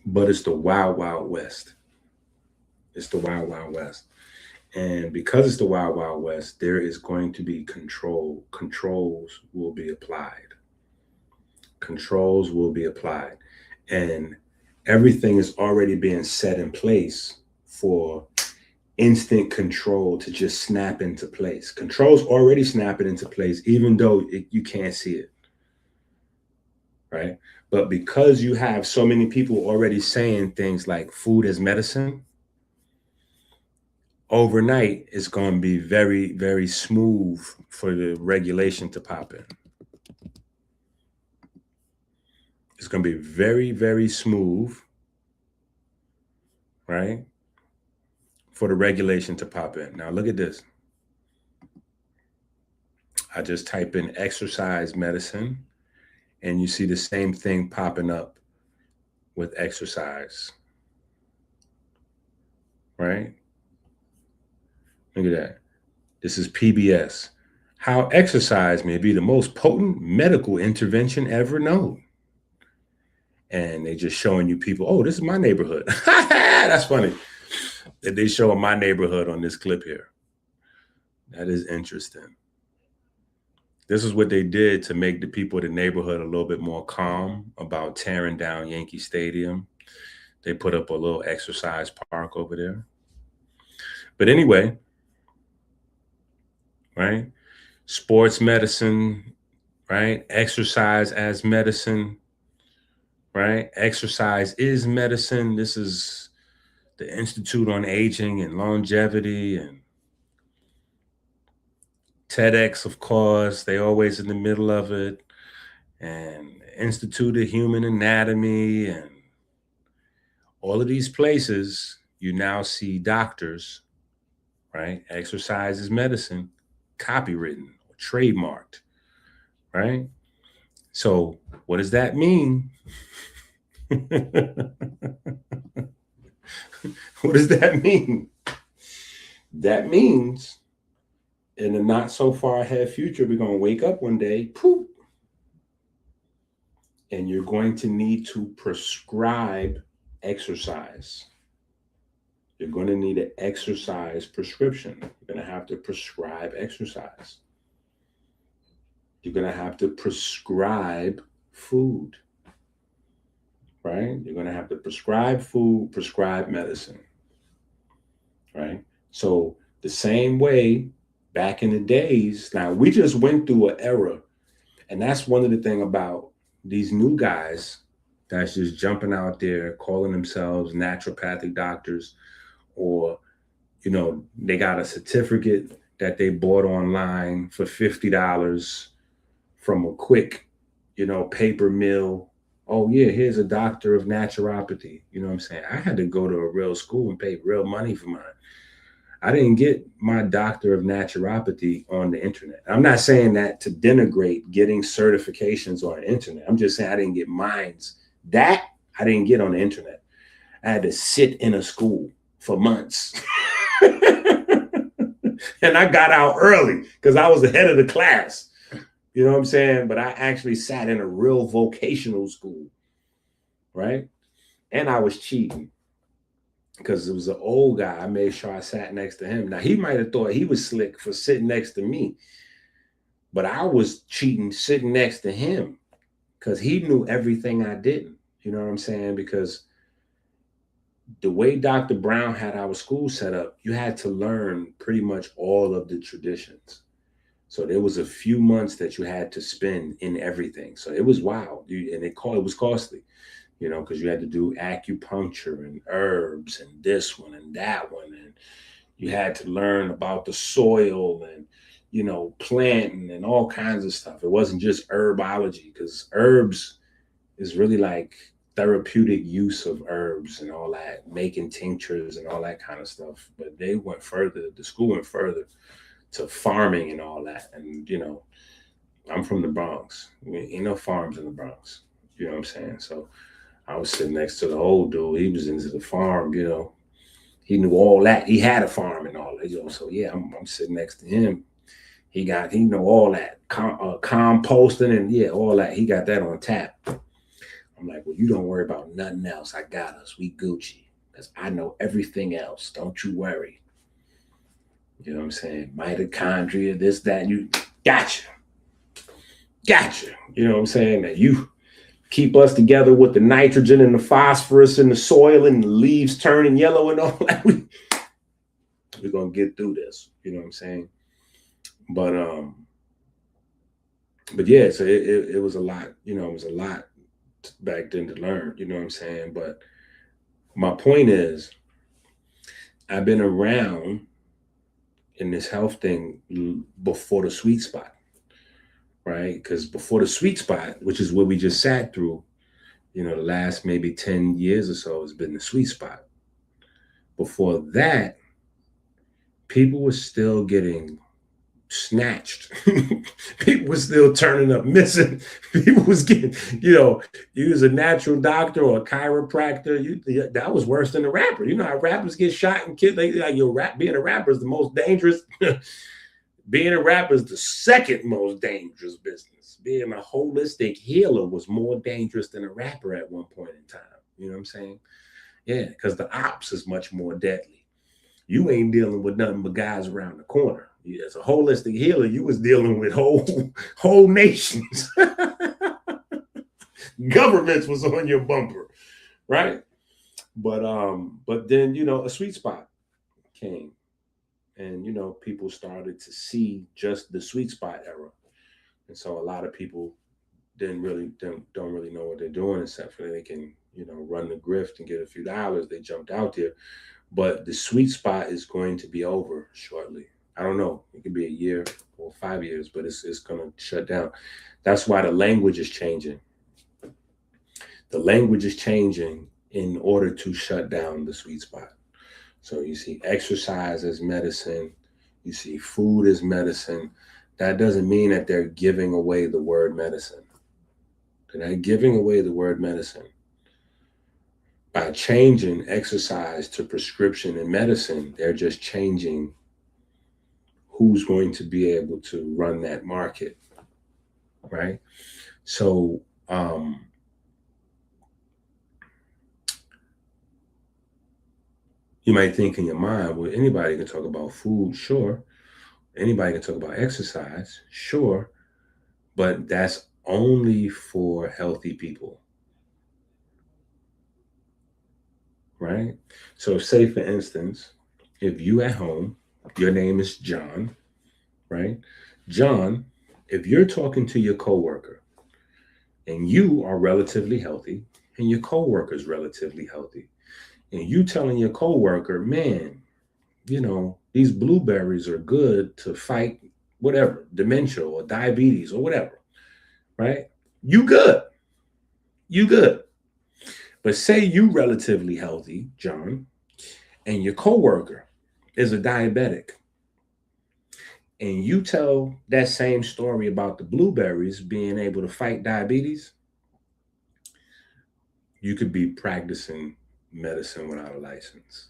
But it's the wild, wild west. It's the wild, wild west. And because it's the wild, wild west, there is going to be control. Controls will be applied. Controls will be applied. And everything is already being set in place for instant control to just snap into place. Control's already snapping into place, even though you can't see it, right? But because you have so many people already saying things like food as medicine, overnight it's going to be very, very smooth for the regulation to pop in. It's going to be very, very smooth, right, for the regulation to pop in. Now look at this. I just type in exercise medicine, and you see the same thing popping up with exercise, right? Look at that. This is PBS. How exercise may be the most potent medical intervention ever known. And they just showing you people, oh, this is my neighborhood. That's funny that they show my neighborhood on this clip here. That is interesting. This is what they did to make the people of the neighborhood a little bit more calm about tearing down Yankee Stadium. They put up a little exercise park over there. But anyway, right? Sports medicine, right? Exercise as medicine, right? Exercise is medicine. This is the Institute on Aging and Longevity, and TEDx, of course, they always in the middle of it, and Institute of Human Anatomy, and all of these places, you now see doctors, right? Exercise is medicine, copywritten, or trademarked, right? So what does that mean? What does that mean? That means in the not so far ahead future, we're going to wake up one day, poof, and you're going to need to prescribe exercise. You're going to need an exercise prescription. You're going to have to prescribe exercise. You're going to have to prescribe food, right? You're going to have to prescribe food, prescribe medicine, right? So the same way back in the days, now we just went through an era, and that's one of the things about these new guys that's just jumping out there calling themselves naturopathic doctors, or, they got a certificate that they bought online for $50 from a quick, paper mill. Oh yeah, here's a doctor of naturopathy. You know what I'm saying? I had to go to a real school and pay real money for mine. I didn't get my doctor of naturopathy on the internet. I'm not saying that to denigrate getting certifications on the internet. I'm just saying I didn't get mines. That I didn't get on the internet. I had to sit in a school for months. And I got out early because I was the head of the class. You know what I'm saying? But I actually sat in a real vocational school, right? And I was cheating because it was an old guy. I made sure I sat next to him. Now, he might have thought he was slick for sitting next to me, but I was cheating sitting next to him because he knew everything I didn't. You know what I'm saying? Because the way Dr. Brown had our school set up, you had to learn pretty much all of the traditions. So there was a few months that you had to spend in everything. So it was wild, and it was costly, you know, because you had to do acupuncture and herbs and this one and that one, and you had to learn about the soil and, you know, planting and all kinds of stuff. It wasn't just herbology, because herbs is really like therapeutic use of herbs and all that, making tinctures and all that kind of stuff. But they went further. The school went further to farming and all that. And, you know, I'm from the Bronx. Ain't no farms in the Bronx. You know what I'm saying? So I was sitting next to the old dude. He was into the farm, you know. He knew all that. He had a farm and all that, you know. So yeah, I'm sitting next to him. He know all that composting and yeah, all that. He got that on tap. I'm like, well, you don't worry about nothing else. I got us. We Gucci. Because I know everything else. Don't you worry. You know what I'm saying? Mitochondria, this, that, you gotcha. Gotcha. You know what I'm saying? That you keep us together with the nitrogen and the phosphorus in the soil and the leaves turning yellow and all that. We're gonna get through this. You know what I'm saying? But yeah, so it was a lot, you know, it was a lot back then to learn, you know what I'm saying? But my point is, I've been around in this health thing before the sweet spot, right? Because before the sweet spot, which is what we just sat through, you know, the last maybe 10 years or so has been the sweet spot. Before that, people were still getting snatched. People were still turning up missing. People was getting, you know, you was a natural doctor or a chiropractor, that was worse than a rapper. You know how rappers get shot and killed. They like, being a rapper is the most dangerous. Being a rapper is the second most dangerous business. Being a holistic healer was more dangerous than a rapper at one point in time. You know what I'm saying? Yeah, because the ops is much more deadly. You ain't dealing with nothing but guys around the corner. As a holistic healer, you was dealing with whole nations. Governments was on your bumper, right? But then, you know, a sweet spot came, and you know, people started to see just the sweet spot era, and so a lot of people don't really know what they're doing, except for they can, you know, run the grift and get a few dollars. They jumped out there, but the sweet spot is going to be over shortly. I don't know. It could be a year or 5 years, but it's going to shut down. That's why the language is changing. The language is changing in order to shut down the sweet spot. So you see exercise as medicine. You see food as medicine. That doesn't mean that they're giving away the word medicine. They're not giving away the word medicine. By changing exercise to prescription and medicine, they're just changing who's going to be able to run that market, right? So you might think in your mind, well, anybody can talk about food, sure. Anybody can talk about exercise, sure. But that's only for healthy people, right? So say, for instance, if you at home, your name is John, right? John, if you're talking to your coworker and you are relatively healthy and your coworker is relatively healthy, and you telling your coworker, man, you know, these blueberries are good to fight whatever, dementia or diabetes or whatever, right? You good. You good. But say you relatively healthy, John, and your coworker is a diabetic, and you tell that same story about the blueberries being able to fight diabetes, you could be practicing medicine without a license.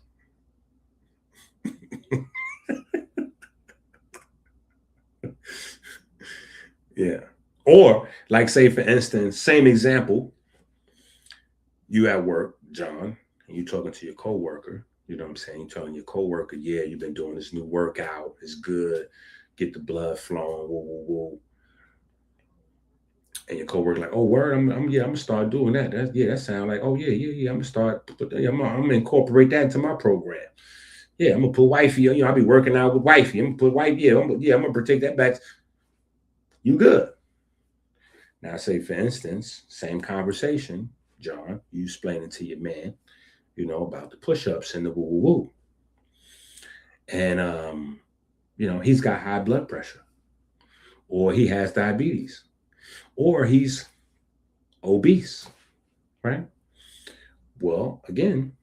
Yeah. Or, like, say, for instance, same example, you at work, John, and you talking to your coworker, you know what I'm saying? You're telling your coworker, yeah, you've been doing this new workout, it's good, get the blood flowing, woo, woo, woo. And your coworker like, oh, word, I'm gonna start doing that. That sounds like, oh yeah, I'm gonna start, I'm gonna incorporate that into my program. Yeah, I'm gonna put wifey, I'll be working out with wifey. I'm gonna put wifey, I'm gonna take that back. You good. Now, say, for instance, same conversation, John, you explaining to your man, about the push-ups and the woo-woo-woo. And, he's got high blood pressure, or he has diabetes, or he's obese, right? Well, again,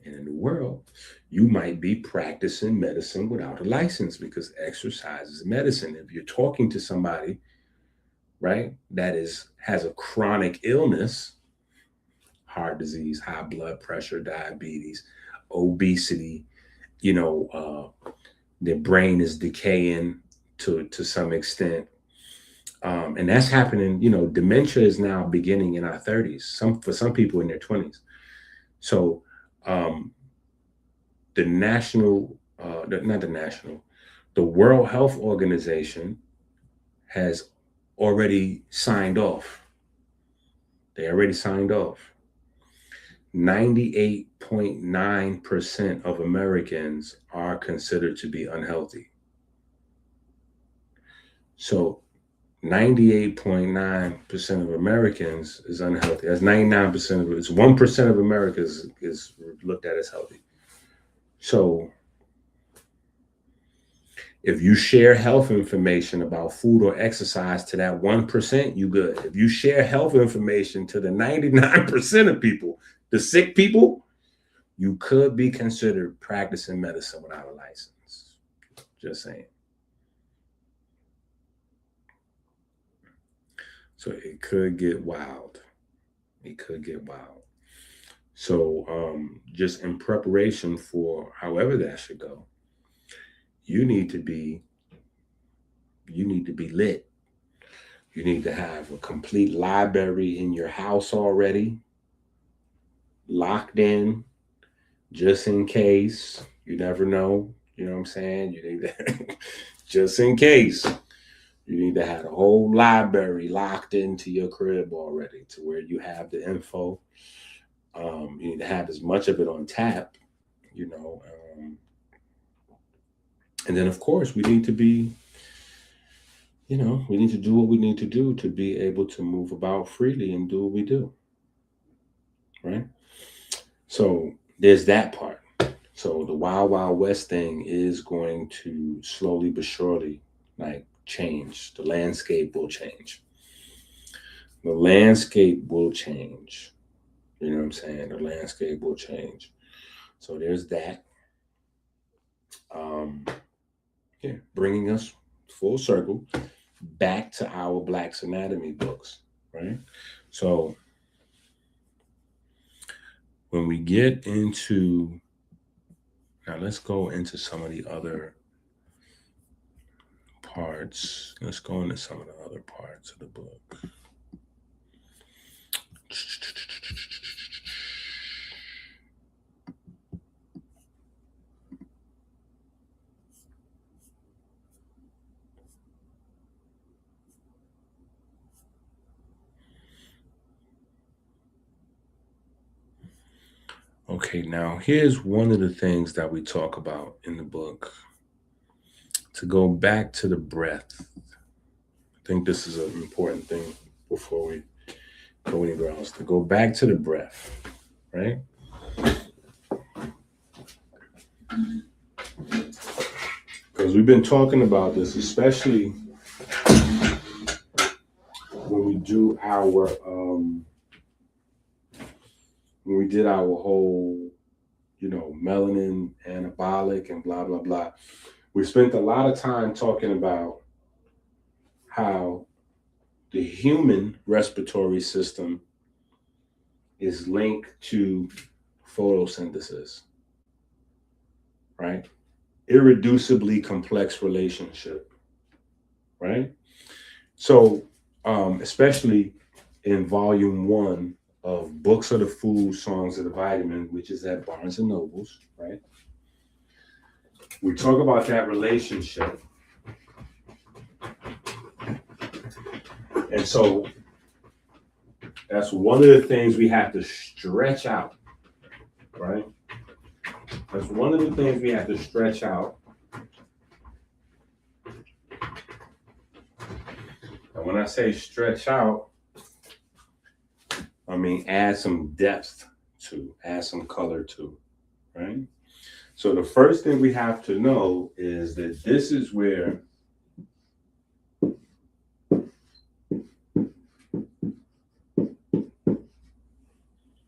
in a new world, you might be practicing medicine without a license, because exercise is medicine. If you're talking to somebody, right, that has a chronic illness, heart disease, high blood pressure, diabetes, obesity, their brain is decaying to some extent. And that's happening, dementia is now beginning in our 30s, for some people in their 20s. So the World Health Organization has already signed off. They already signed off. 98.9% of Americans are considered to be unhealthy. So 98.9% of Americans is unhealthy. That's 99% of it. It's 1% of America is looked at as healthy. So if you share health information about food or exercise to that 1%, you good. If you share health information to the 99% of people, the sick people, you could be considered practicing medicine without a license. Just saying. So it could get wild. It could get wild. So just in preparation for however that should go, you need to be lit. You need to have a complete library in your house already, locked in, just in case. You never know. You know what I'm saying? You need to, just in case. You need to have a whole library locked into your crib already, to where you have the info. You need to have as much of it on tap, and then, of course, we need to be, we need to do what we need to do to be able to move about freely and do what we do, right? So there's that part. So the Wild Wild West thing is going to slowly but surely, change. The landscape will change. The landscape will change. You know what I'm saying? The landscape will change. So there's that. Bringing us full circle back to our Black's Anatomy books, right? So when we get into, now let's go into some of the other parts. Let's go into some of the other parts of the book. Okay, now here's one of the things that we talk about in the book. To go back to the breath. I think this is an important thing before we go anywhere else. To go back to the breath, right? Because we've been talking about this, especially when we do our, when we did our whole melanin anabolic and blah, blah, blah. We spent a lot of time talking about how the human respiratory system is linked to photosynthesis, right? Irreducibly complex relationship, right? So, especially in volume 1 of Books of the Food, Songs of the Vitamin, which is at Barnes and Nobles, right? We talk about that relationship. And so that's one of the things we have to stretch out, right? That's one of the things we have to stretch out. And when I say stretch out, I mean add some depth to, add some color to, right? So the first thing we have to know is that this is where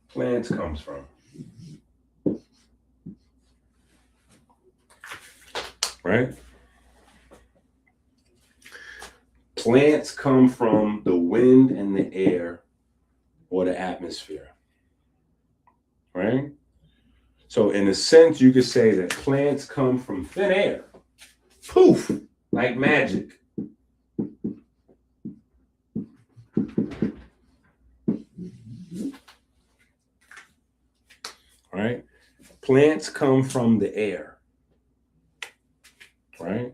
plants comes from, right? Plants come from the wind and the air or the atmosphere, right? So in a sense, you could say that plants come from thin air. Poof, like magic. Right? Plants come from the air. Right?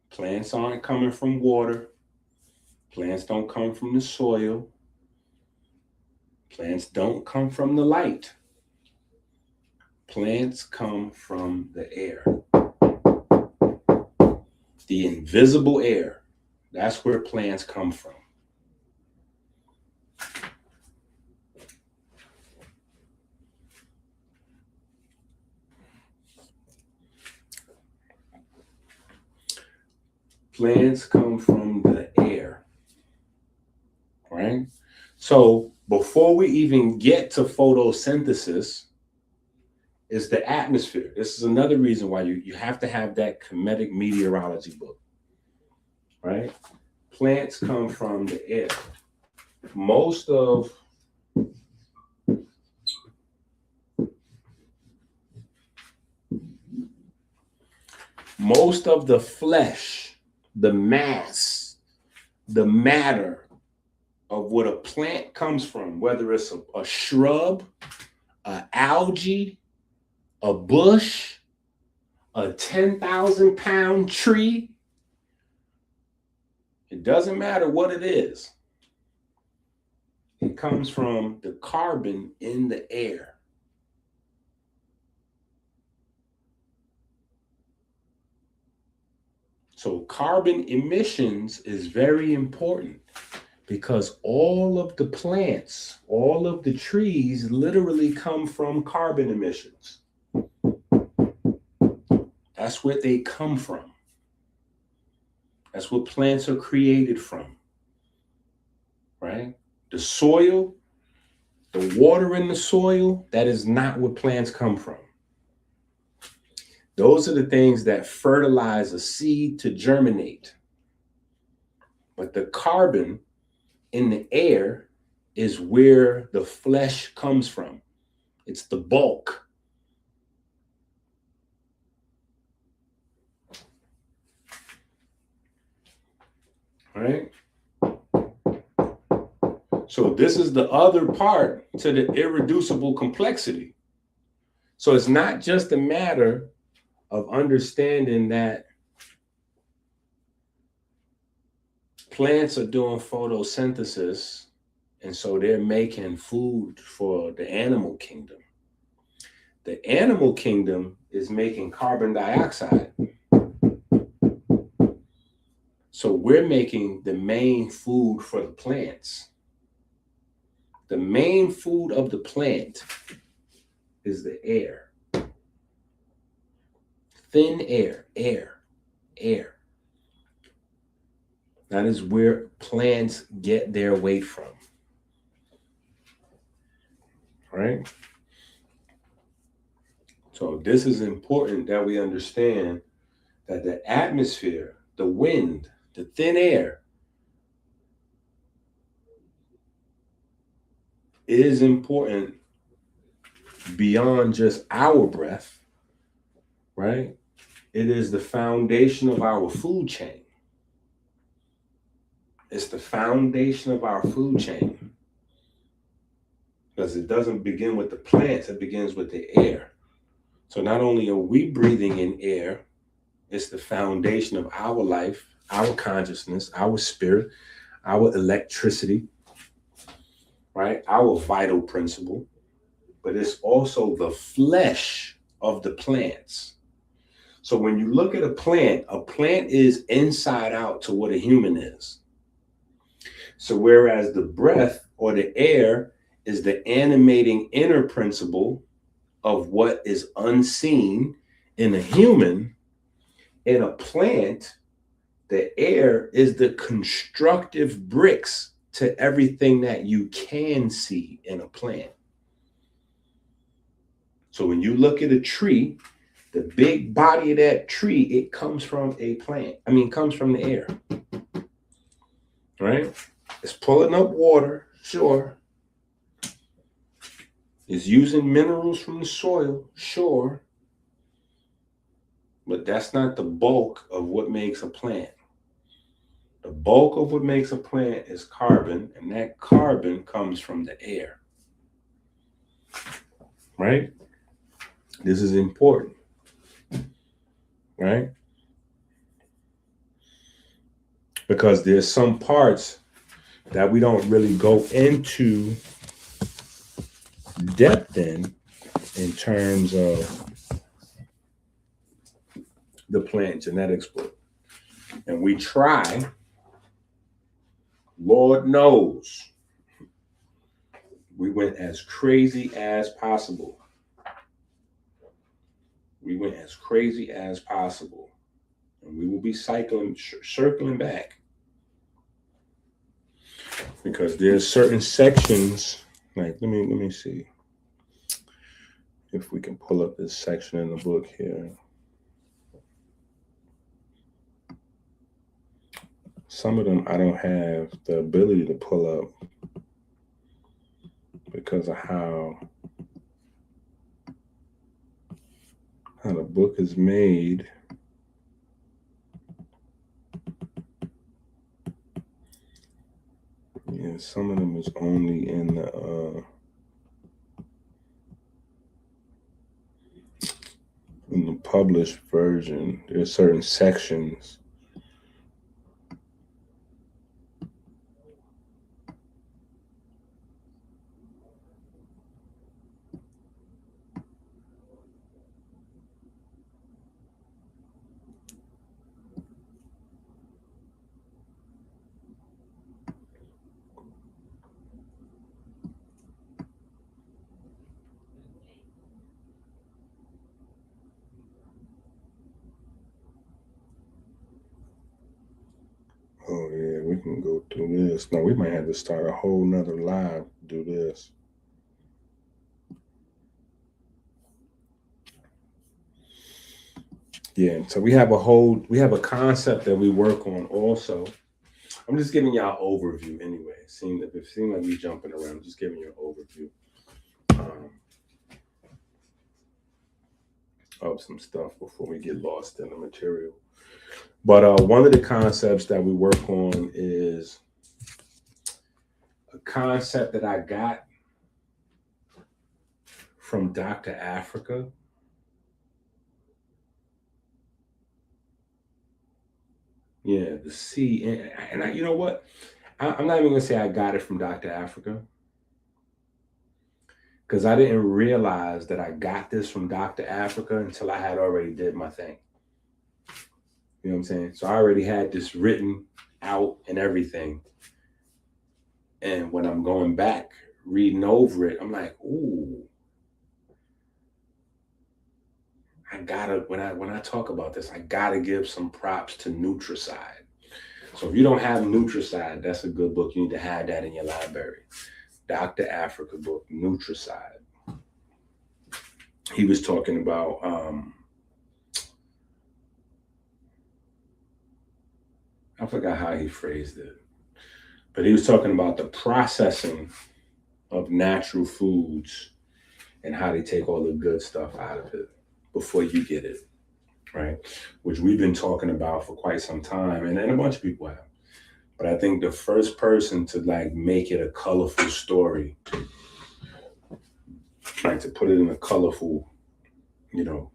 Plants aren't coming from water. Plants don't come from the soil. Plants don't come from the light. Plants come from the air. The invisible air. That's where plants come from. Plants come from the air, right? So before we even get to photosynthesis, is the atmosphere. This is another reason why you have to have that Kemetic meteorology book, right? Plants come from the air. Most of the flesh, the mass, the matter of what a plant comes from, whether it's a shrub, an algae, a bush, a 10,000-pound tree, it doesn't matter what it is. It comes from the carbon in the air. So carbon emissions is very important because all of the plants, all of the trees literally come from carbon emissions. That's where they come from. That's what plants are created from, right? The soil, the water in the soil, that is not where plants come from. Those are the things that fertilize a seed to germinate. But the carbon in the air is where the flesh comes from. It's the bulk. All right? So this is the other part to the irreducible complexity. So it's not just a matter of understanding that plants are doing photosynthesis, and so they're making food for the animal kingdom. The animal kingdom is making carbon dioxide. So we're making the main food for the plants. The main food of the plant is the air. Thin air, air. That is where plants get their weight from. Right? So this is important that we understand that the atmosphere, the wind, the thin air is important beyond just our breath, right? It is the foundation of our food chain. It's the foundation of our food chain. Because it doesn't begin with the plants, it begins with the air. So not only are we breathing in air, it's the foundation of our life, our consciousness, our spirit, our electricity, right? Our vital principle. But it's also the flesh of the plants. So when you look at a plant is inside out to what a human is. So whereas the breath or the air is the animating inner principle of what is unseen in a human, in a plant, the air is the constructive bricks to everything that you can see in a plant. So when you look at a tree, the big body of that tree, it comes from a plant. Comes from the air, right? It's pulling up water, sure. It's using minerals from the soil, sure. But that's not the bulk of what makes a plant. The bulk of what makes a plant is carbon, and that carbon comes from the air, right? This is important, right? Because there's some parts that we don't really go into depth in terms of the plant genetics book. And we try, Lord knows, we went as crazy as possible. We went as crazy as possible. And we will be circling back. Because there's certain sections, like, let me see if we can pull up this section in the book here. Some of them I don't have the ability to pull up because of how the book is made. Yeah, some of them is only in the published version. There's certain sections. Oh yeah, we can go through this. No, we might have to start a whole nother live to do this. Yeah, so we have a concept that we work on also. I'm just giving y'all an overview anyway. It seemed like we're jumping around, just giving you an overview of some stuff before we get lost in the material. But one of the concepts that we work on is a concept that I got from Dr. Africa. Yeah, the C. And I, you know what? I'm not even going to say I got it from Dr. Africa, because I didn't realize that I got this from Dr. Africa until I had already did my thing. You know what I'm saying? So I already had this written out and everything. And when I'm going back, reading over it, I'm like, ooh, I gotta, when I talk about this, I gotta give some props to Nutricide. So if you don't have Nutricide, that's a good book. You need to have that in your library. Dr. Africa book, Nutricide. he was talking about I forgot how he phrased it, but he was talking about the processing of natural foods and how they take all the good stuff out of it before you get it, right? Which we've been talking about for quite some time, and a bunch of people have. But I think the first person to like make it a colorful story, like to put it in a colorful, you know,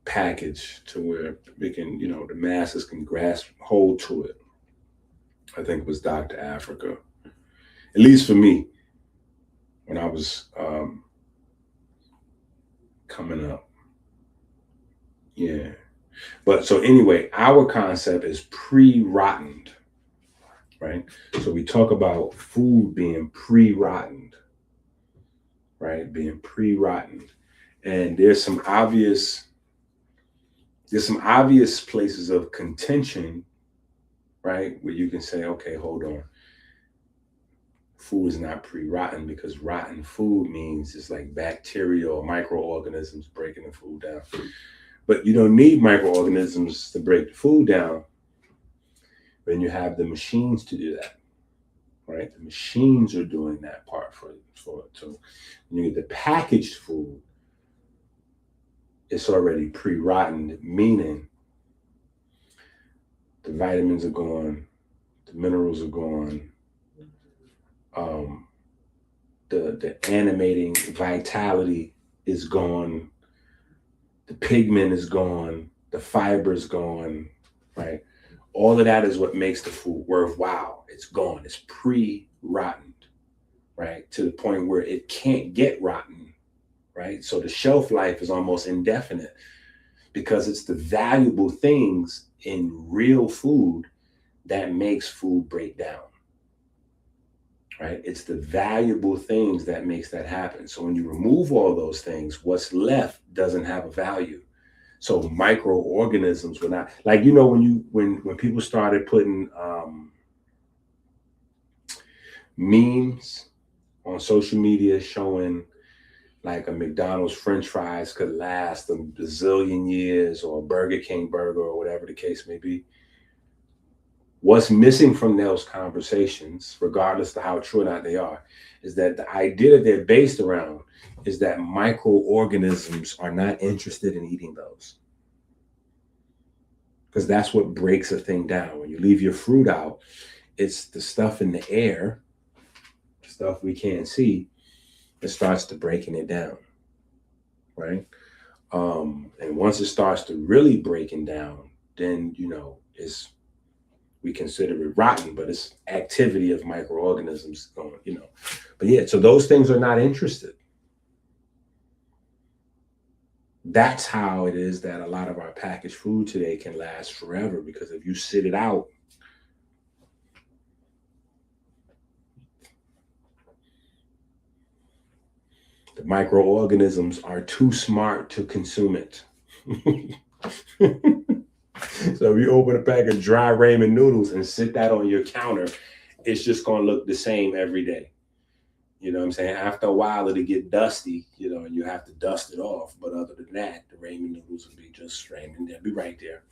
package to where we can, you know, the masses can grasp hold to it, I think was Dr. Africa. At least for me, when I was coming up. Yeah. But so anyway, our concept is pre-rottened, right? So we talk about food being pre-rottened, right? Being pre-rottened. And there's some obvious places of contention, right? Where you can say, okay, hold on. Food is not pre-rotten because rotten food means it's like bacteria or microorganisms breaking the food down. But you don't need microorganisms to break the food down when you have the machines to do that, right? The machines are doing that part for it. So when you get the packaged food, it's already pre-rotten, meaning the vitamins are gone, the minerals are gone, the animating vitality is gone, the pigment is gone, the fiber is gone, right? All of that is what makes the food worthwhile. It's gone. It's pre-rotten, right? To the point where it can't get rotten, right? So the shelf life is almost indefinite because it's the valuable things in real food that makes food break down, right? It's the valuable things that makes that happen. So when you remove all those things, what's left doesn't have a value. So microorganisms were not like, you know, when people started putting memes on social media showing like a McDonald's French fries could last a bazillion years, or a Burger King burger, or whatever the case may be. What's missing from those conversations, regardless of how true or not they are, is that the idea that they're based around is that microorganisms are not interested in eating those. Because that's what breaks a thing down. When you leave your fruit out, it's the stuff in the air, stuff we can't see, that starts to breaking it down, right? And once it starts to really breaking down, then, you know, we consider it rotten, but it's activity of microorganisms going, you know. But yeah, so those things are not interested. That's how it is that a lot of our packaged food today can last forever, because if you sit it out, the microorganisms are too smart to consume it. So if you open a pack of dry ramen noodles and sit that on your counter, it's just going to look the same every day. You know what I'm saying? After a while, it'll get dusty, you know, and you have to dust it off. But other than that, the ramen noodles will be just ramen. They'll be right there,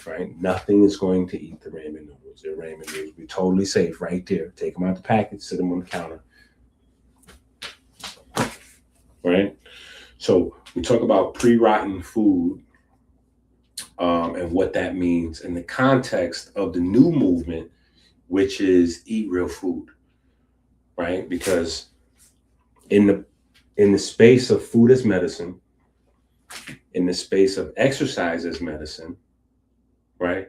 right? Nothing is going to eat the ramen noodles. They're ramen noodles. Be totally safe right there. Take them out the package, sit them on the counter, right? So we talk about pre-rotten food and what that means in the context of the new movement, which is eat real food, right? Because in the space of food as medicine, in the space of exercise as medicine, right?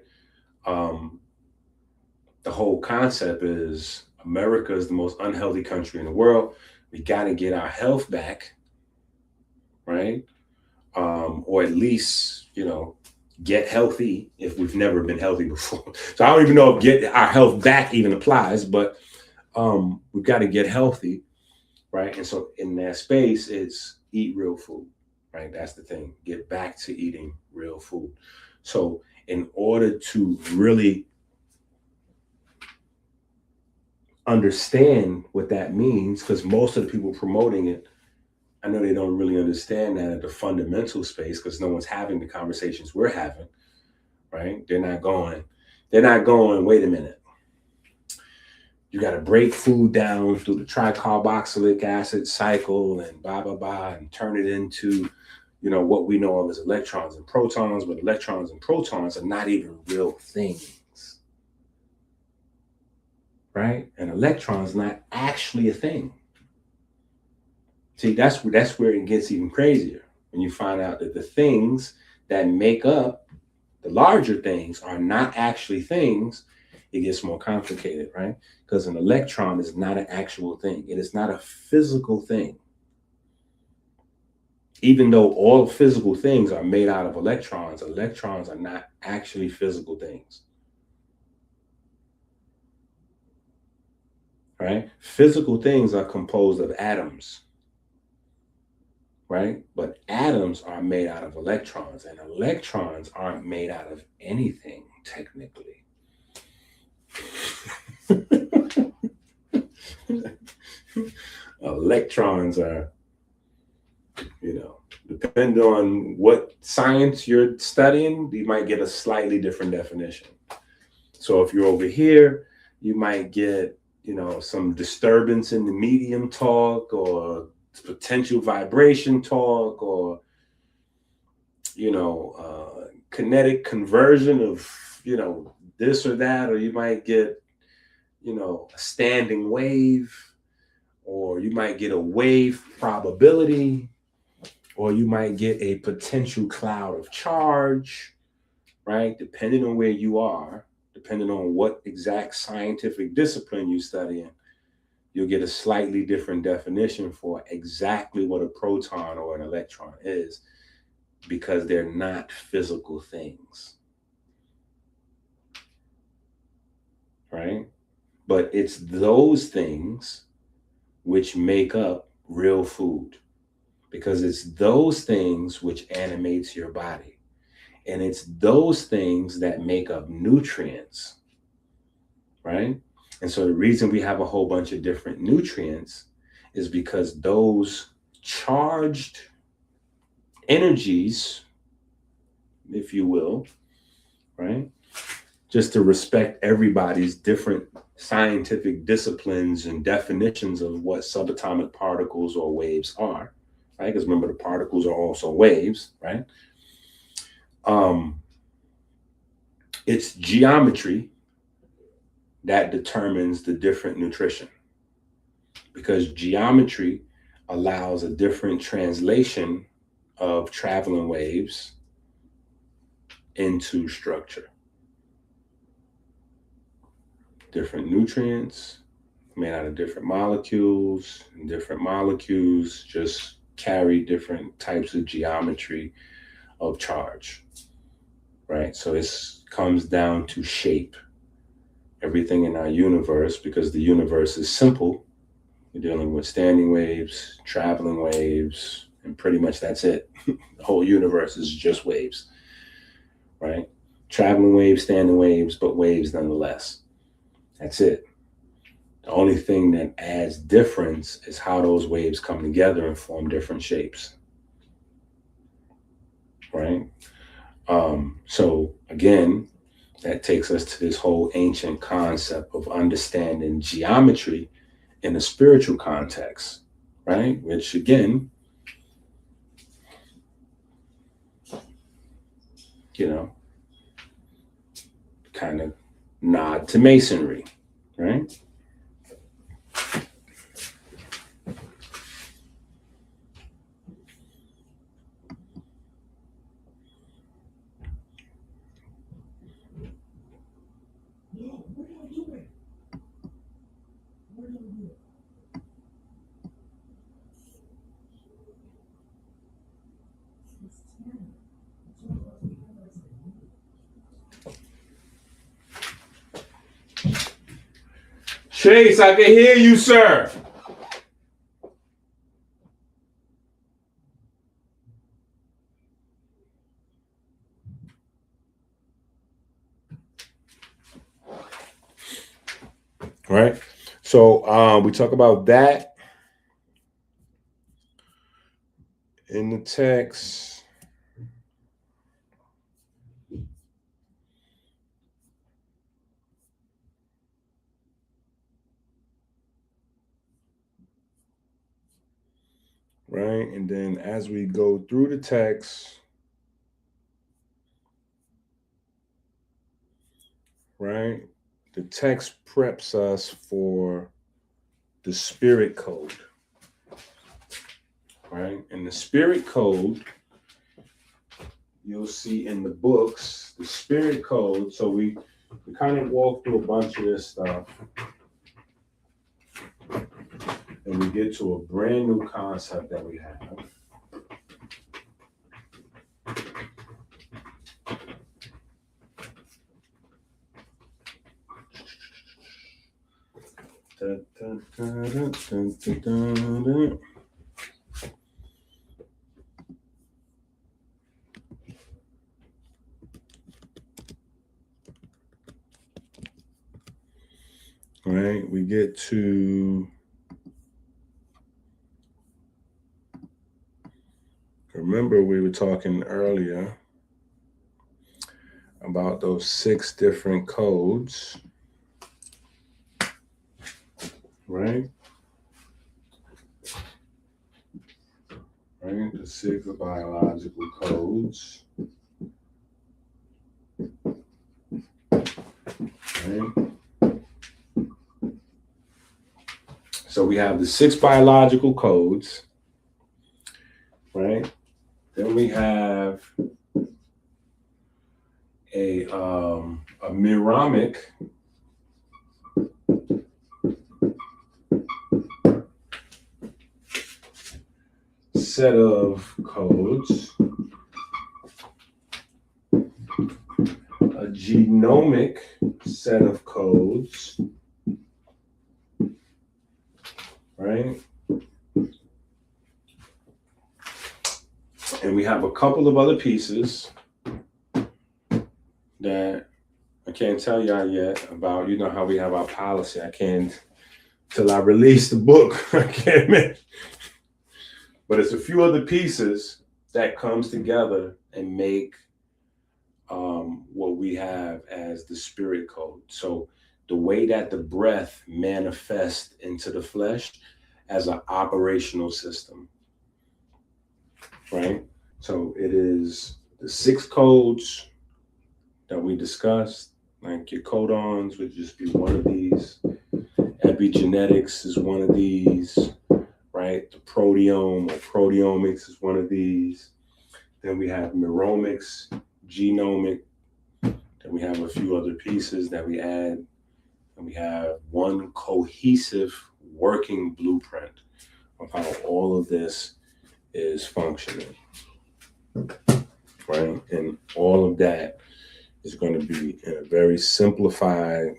The whole concept is America is the most unhealthy country in the world. We got to get our health back, right? Or at least, you know, get healthy if we've never been healthy before. So I don't even know if get our health back even applies, but we've got to get healthy, right? And so in that space, it's eat real food, right? That's the thing. Get back to eating real food. So in order to really understand what that means, because most of the people promoting it I know they don't really understand that at the fundamental space because no one's having the conversations we're having, right? They're not going, wait a minute. You got to break food down through the tricarboxylic acid cycle and blah, blah, blah, and turn it into, what we know of as electrons and protons, but electrons and protons are not even real things, right? An electron is not actually a thing. See, that's where it gets even crazier when you find out that the things that make up the larger things are not actually things. It gets more complicated, right? Because an electron is not an actual thing. It is not a physical thing. Even though all physical things are made out of electrons, electrons are not actually physical things, right? Physical things are composed of atoms, right? But atoms are made out of electrons, and electrons aren't made out of anything, technically. Electrons are, depending on what science you're studying, you might get a slightly different definition. So if you're over here, you might get, some disturbance in the medium talk, or potential vibration talk, or, kinetic conversion of, this or that, or you might get, a standing wave, or you might get a wave probability, or you might get a potential cloud of charge, right? Depending on where you are, depending on what exact scientific discipline you study in, you'll get a slightly different definition for exactly what a proton or an electron is, because they're not physical things, right? But it's those things which make up real food, because it's those things which animates your body. And it's those things that make up nutrients, right? And so the reason we have a whole bunch of different nutrients is because those charged energies, if you will, right? Just to respect everybody's different scientific disciplines and definitions of what subatomic particles or waves are, right? Because remember, the particles are also waves, right? It's geometry that determines the different nutrition, because geometry allows a different translation of traveling waves into structure. Different nutrients made out of different molecules, and different molecules just carry different types of geometry of charge, right? So this comes down to shape. Everything in our universe, because the universe is simple, we're dealing with standing waves, traveling waves, and pretty much that's it. The whole universe is just waves, right? Traveling waves, standing waves, but waves nonetheless. That's it. The only thing that adds difference is how those waves come together and form different shapes, right? So again, that takes us to this whole ancient concept of understanding geometry in a spiritual context, right? Which again, kind of nod to masonry, right? Chase, I can hear you, sir. Right. So we talk about that. the text. Right, and then as we go through the text, right, the text preps us for the spirit code, right? And the spirit code, you'll see in the books, the spirit code. So we kind of walk through a bunch of this stuff. And we get to a brand new concept that we have. Dun, dun, dun, dun, dun, dun, dun, dun. All right, we get to, remember we were talking earlier about those 6 different codes, right? Right, the 6 biological codes. Right. So we have the 6 biological codes, right? Then we have a miramic set of codes, a genomic set of codes, right? And we have a couple of other pieces that I can't tell y'all yet about. You know how we have our policy. I can't, till I release the book, I can't admit. But it's a few other pieces that comes together and make what we have as the spirit code. So the way that the breath manifests into the flesh as an operational system, right? So it is the 6 codes that we discussed, like your codons would just be one of these. Epigenetics is one of these, right? The proteome or proteomics is one of these. Then we have miromics, genomic. Then we have a few other pieces that we add. And we have one cohesive working blueprint of how all of this is functioning, right? And all of that is going to be in a very simplified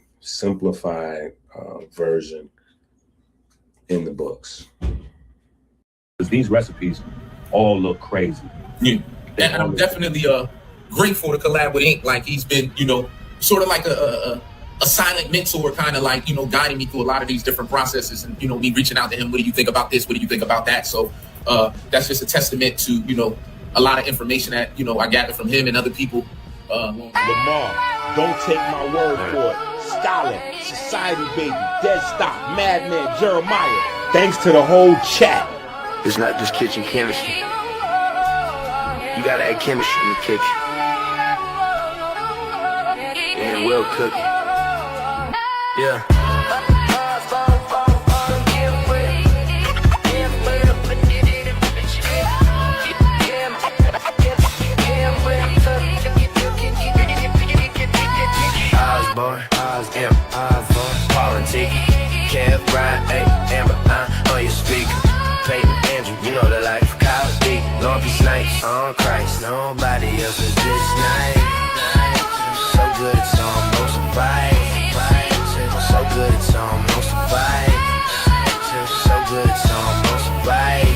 version in the books. These recipes all look crazy. Yeah, and I'm definitely grateful to collab with Ink. Like he's been, sort of like a silent mentor, kind of like, guiding me through a lot of these different processes, and me reaching out to him. What do you think about this? What do you think about that? So that's just a testament to a lot of information that I gathered from him and other people. Lamar, don't take my word for it. Stalin, Society Baby, Dead Stop, Madman, Jeremiah. Thanks to the whole chat. It's not just kitchen chemistry. You gotta add chemistry in the kitchen. And well cooking. Yeah. Osborne, Osborne, Politics, Kev, Ryan, Amber, on your speaker. Peyton, Andrew, you know the life. Kyle D, Long Beach Nights, on Christ. Nobody else is this nice. So good it's almost a fight. So good it's almost a fight. So good it's almost a fight.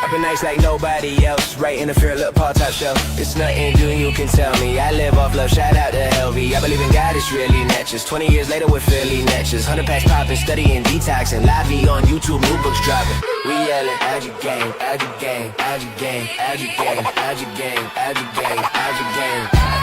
I've been nights like nobody else. Right in the fear, look, Paul top shelf. It's nothing new, you can tell me. I live off love, shout out to LV. I believe in God, it's really natchez. 20 years later, we're Philly natchez. 100 packs popping, studying detoxing. Live V on YouTube, new books dropping. We yelling, add your game, add your game, add your game, add your game, add your game, add your game, add your game.